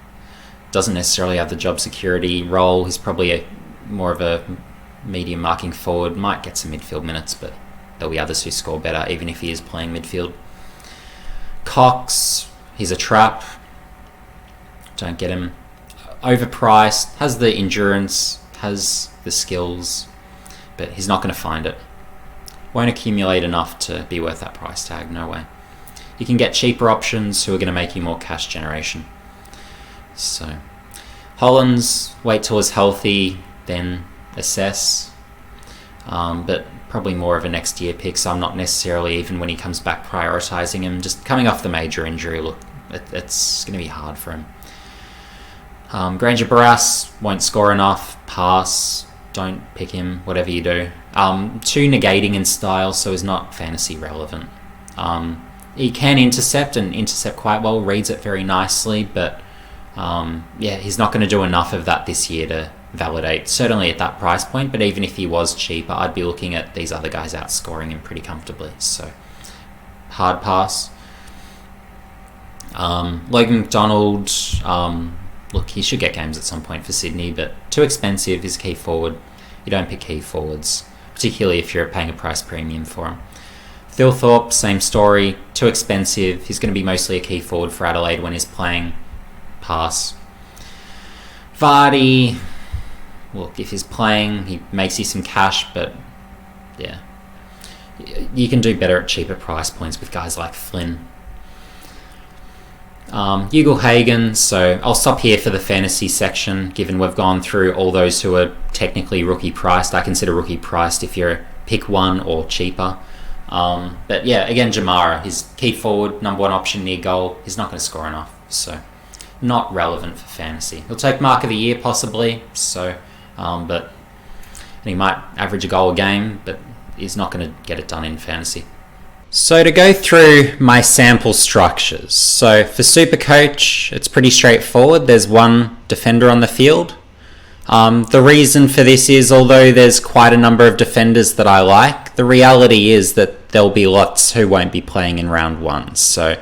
Doesn't necessarily have the job security role. He's probably more of a medium marking forward. Might get some midfield minutes, but there'll be others who score better, even if he is playing midfield. Cox, he's a trap. Don't get him. Overpriced, has the endurance, has the skills, but he's not going to find it. Won't accumulate enough to be worth that price tag, no way. You can get cheaper options who are going to make you more cash generation. So, Hollands, wait till he's healthy, then assess. But probably more of a next year pick, so I'm not necessarily, even when he comes back, prioritising him. Just coming off the major injury, look, it's going to be hard for him. Granger Barras won't score enough, pass, don't pick him, whatever you do. Too negating in style, so he's not fantasy relevant. He can intercept, and intercept quite well, reads it very nicely, but yeah, he's not going to do enough of that this year to validate, certainly at that price point. But even if he was cheaper, I'd be looking at these other guys outscoring him pretty comfortably. So hard pass. Logan McDonald, look, he should get games at some point for Sydney, but too expensive. He's a key forward. You don't pick key forwards, particularly if you're paying a price premium for him. Thilthorpe, same story, too expensive. He's going to be mostly a key forward for Adelaide when he's playing. Pass. Vardy, look, if he's playing, he makes you some cash, but yeah, you can do better at cheaper price points with guys like Flynn. Ugle-Hagan, so I'll stop here for the fantasy section, given we've gone through all those who are technically rookie priced. I consider rookie priced if you're pick one or cheaper. But yeah, again, Jamara, he's key forward, number one option near goal. He's not going to score enough, so not relevant for fantasy. He'll take mark of the year possibly, so but he might average a goal a game, but he's not going to get it done in fantasy. So to go through my sample structures, so for Supercoach, it's pretty straightforward. There's one defender on the field. The reason for this is, although there's quite a number of defenders that I like, the reality is that there'll be lots who won't be playing in round one. So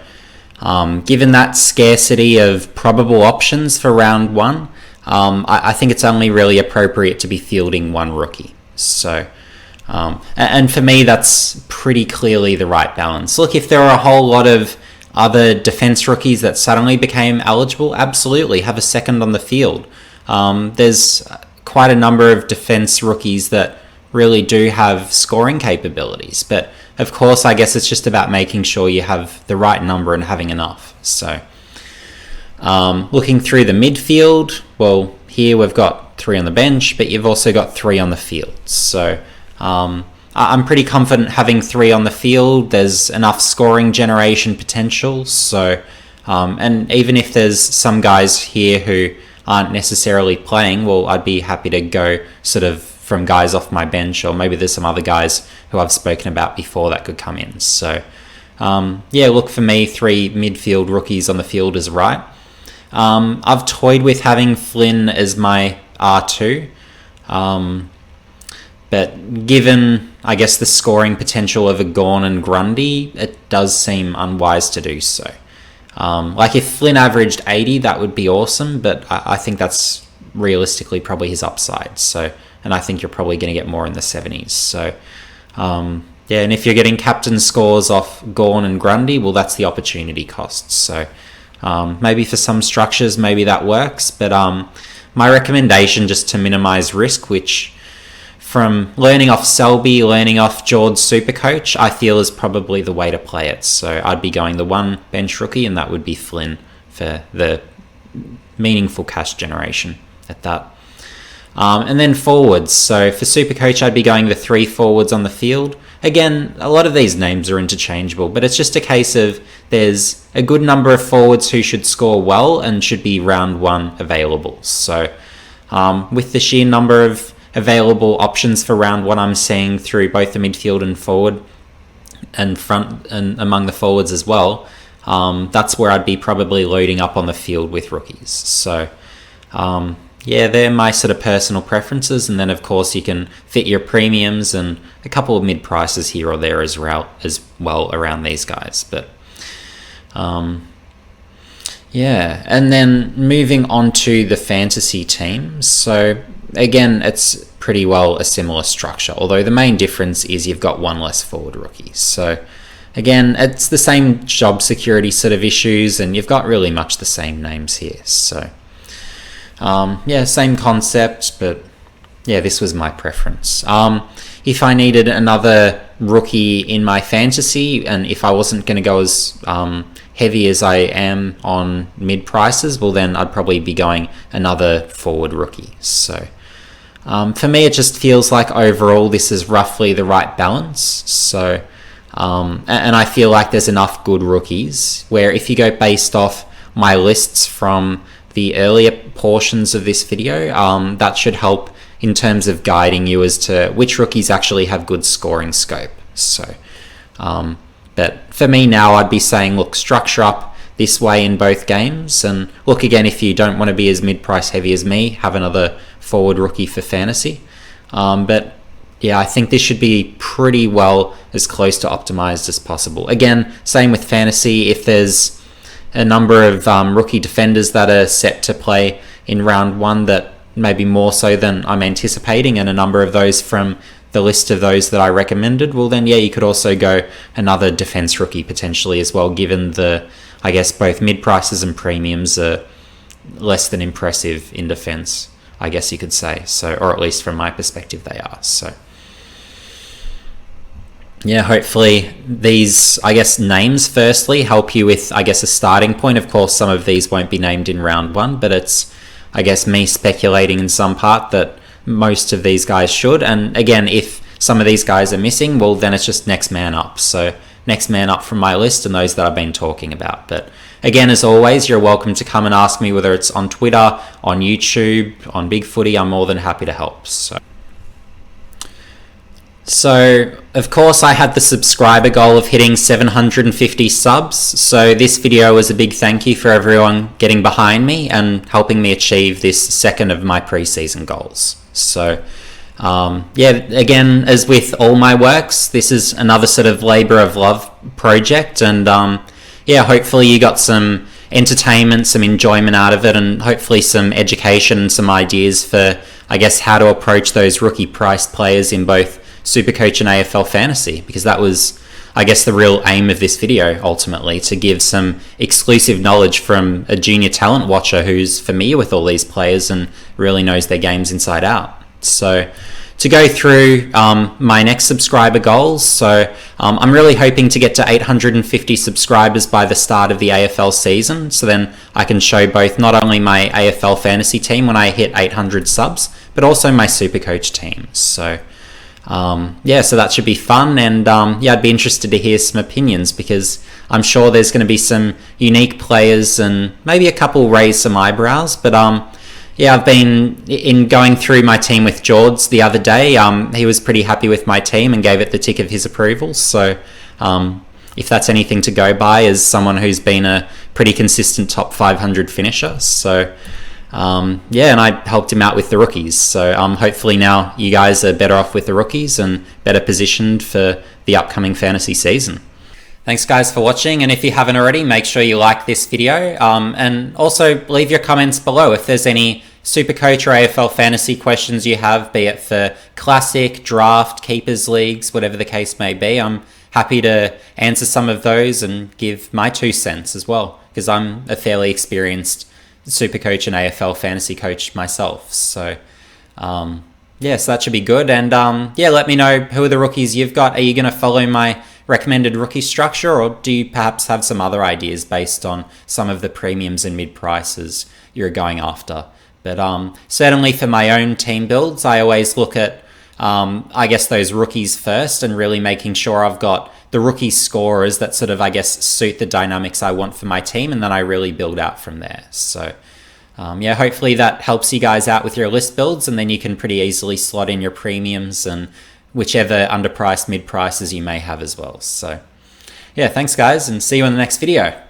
given that scarcity of probable options for round one, I think it's only really appropriate to be fielding one rookie. So, and for me, that's pretty clearly the right balance. Look, if there are a whole lot of other defence rookies that suddenly became eligible, absolutely, have a second on the field. There's quite a number of defence rookies that really do have scoring capabilities. But of course, I guess it's just about making sure you have the right number and having enough. So looking through the midfield, well, here we've got 3 on the bench, but you've also got 3 on the field. So I'm pretty confident having 3 on the field. There's enough scoring generation potential. So, and even if there's some guys here who aren't necessarily playing, well, I'd be happy to go sort of from guys off my bench, or maybe there's some other guys who I've spoken about before that could come in. So yeah, look, for me, 3 midfield rookies on the field is right. I've toyed with having Flynn as my R2, but given, I guess, the scoring potential of a Gawn and Grundy, it does seem unwise to do so. Like, if Flynn averaged 80, that would be awesome, but I think that's realistically probably his upside. So, and I think you're probably going to get more in the 70s. So, yeah, and if you're getting captain scores off Gawn and Grundy, well, that's the opportunity cost. So, maybe for some structures, maybe that works. But my recommendation, just to minimize risk, which from learning off Selby, learning off George's Supercoach, I feel is probably the way to play it. So I'd be going the 1 bench rookie, and that would be Flynn for the meaningful cash generation at that. And then forwards. So for Supercoach, I'd be going the 3 forwards on the field. Again, a lot of these names are interchangeable, but it's just a case of there's a good number of forwards who should score well and should be round 1 available. So with the sheer number of available options for round 1 I'm seeing through both the midfield and forward and front and among the forwards as well, that's where I'd be probably loading up on the field with rookies. So yeah, they're my sort of personal preferences, and then of course you can fit your premiums and a couple of mid prices here or there as well around these guys. But yeah, and then moving on to the fantasy teams. So again, it's pretty well a similar structure, although the main difference is you've got 1 less forward rookie. So again, it's the same job security sort of issues, and you've got really much the same names here. So yeah, same concept, but yeah, this was my preference. If I needed another rookie in my fantasy, and if I wasn't going to go as heavy as I am on mid prices, well, then I'd probably be going another forward rookie. So for me, it just feels like overall this is roughly the right balance. So and I feel like there's enough good rookies where if you go based off my lists from the earlier portions of this video, that should help in terms of guiding you as to which rookies actually have good scoring scope. So but for me now, I'd be saying, look, structure up this way in both games. And look, again, if you don't want to be as mid-price heavy as me, have another forward rookie for fantasy. But yeah, I think this should be pretty well as close to optimized as possible. Again, same with fantasy. If there's a number of rookie defenders that are set to play in round 1 that maybe more so than I'm anticipating, and a number of those from the list of those that I recommended, well then yeah, you could also go another defense rookie potentially as well, given the, I guess, both mid prices and premiums are less than impressive in defense, I guess you could say. So, or at least from my perspective they are. So yeah, hopefully these, I guess, names firstly help you with, I guess, a starting point. Of course, some of these won't be named in round 1, but it's, I guess, me speculating in some part that most of these guys should. And again, if some of these guys are missing, well, then it's just next man up. So next man up from my list and those that I've been talking about. But again, as always, you're welcome to come and ask me, whether it's on Twitter, on YouTube, on Big Footy. I'm more than happy to help. So, of course, I had the subscriber goal of hitting 750 subs. So this video was a big thank you for everyone getting behind me and helping me achieve this second of my preseason goals. So, yeah, again, as with all my works, this is another sort of labor of love project. And yeah, hopefully you got some entertainment, some enjoyment out of it, and hopefully some education and some ideas for, I guess, how to approach those rookie priced players in both Supercoach and AFL Fantasy, because that was, I guess, the real aim of this video, ultimately, to give some exclusive knowledge from a junior talent watcher who's familiar with all these players and really knows their games inside out. So to go through my next subscriber goals, so I'm really hoping to get to 850 subscribers by the start of the AFL season, so then I can show both not only my AFL Fantasy team when I hit 800 subs, but also my Supercoach team. So yeah, so that should be fun, and yeah, I'd be interested to hear some opinions, because I'm sure there's going to be some unique players and maybe a couple raise some eyebrows. But yeah, I've been in going through my team with George the other day. He was pretty happy with my team and gave it the tick of his approval. So if that's anything to go by, as someone who's been a pretty consistent top 500 finisher. So yeah, and I helped him out with the rookies. So hopefully now you guys are better off with the rookies and better positioned for the upcoming fantasy season. Thanks guys for watching, and if you haven't already, make sure you like this video, and also leave your comments below if there's any Supercoach or AFL Fantasy questions you have, be it for Classic, Draft, Keepers Leagues, whatever the case may be. I'm happy to answer some of those and give my 2 cents as well, because I'm a fairly experienced Supercoach and AFL Fantasy coach myself. So yeah, so that should be good. And yeah, let me know who are the rookies you've got. Are you going to follow my recommended rookie structure, or do you perhaps have some other ideas based on some of the premiums and mid prices you're going after? But certainly for my own team builds, I always look at I guess those rookies first, and really making sure I've got the rookie scorers that sort of, I guess, suit the dynamics I want for my team, and then I really build out from there. So yeah, hopefully that helps you guys out with your list builds, and then you can pretty easily slot in your premiums and whichever underpriced mid prices you may have as well. So yeah, thanks guys, and see you in the next video.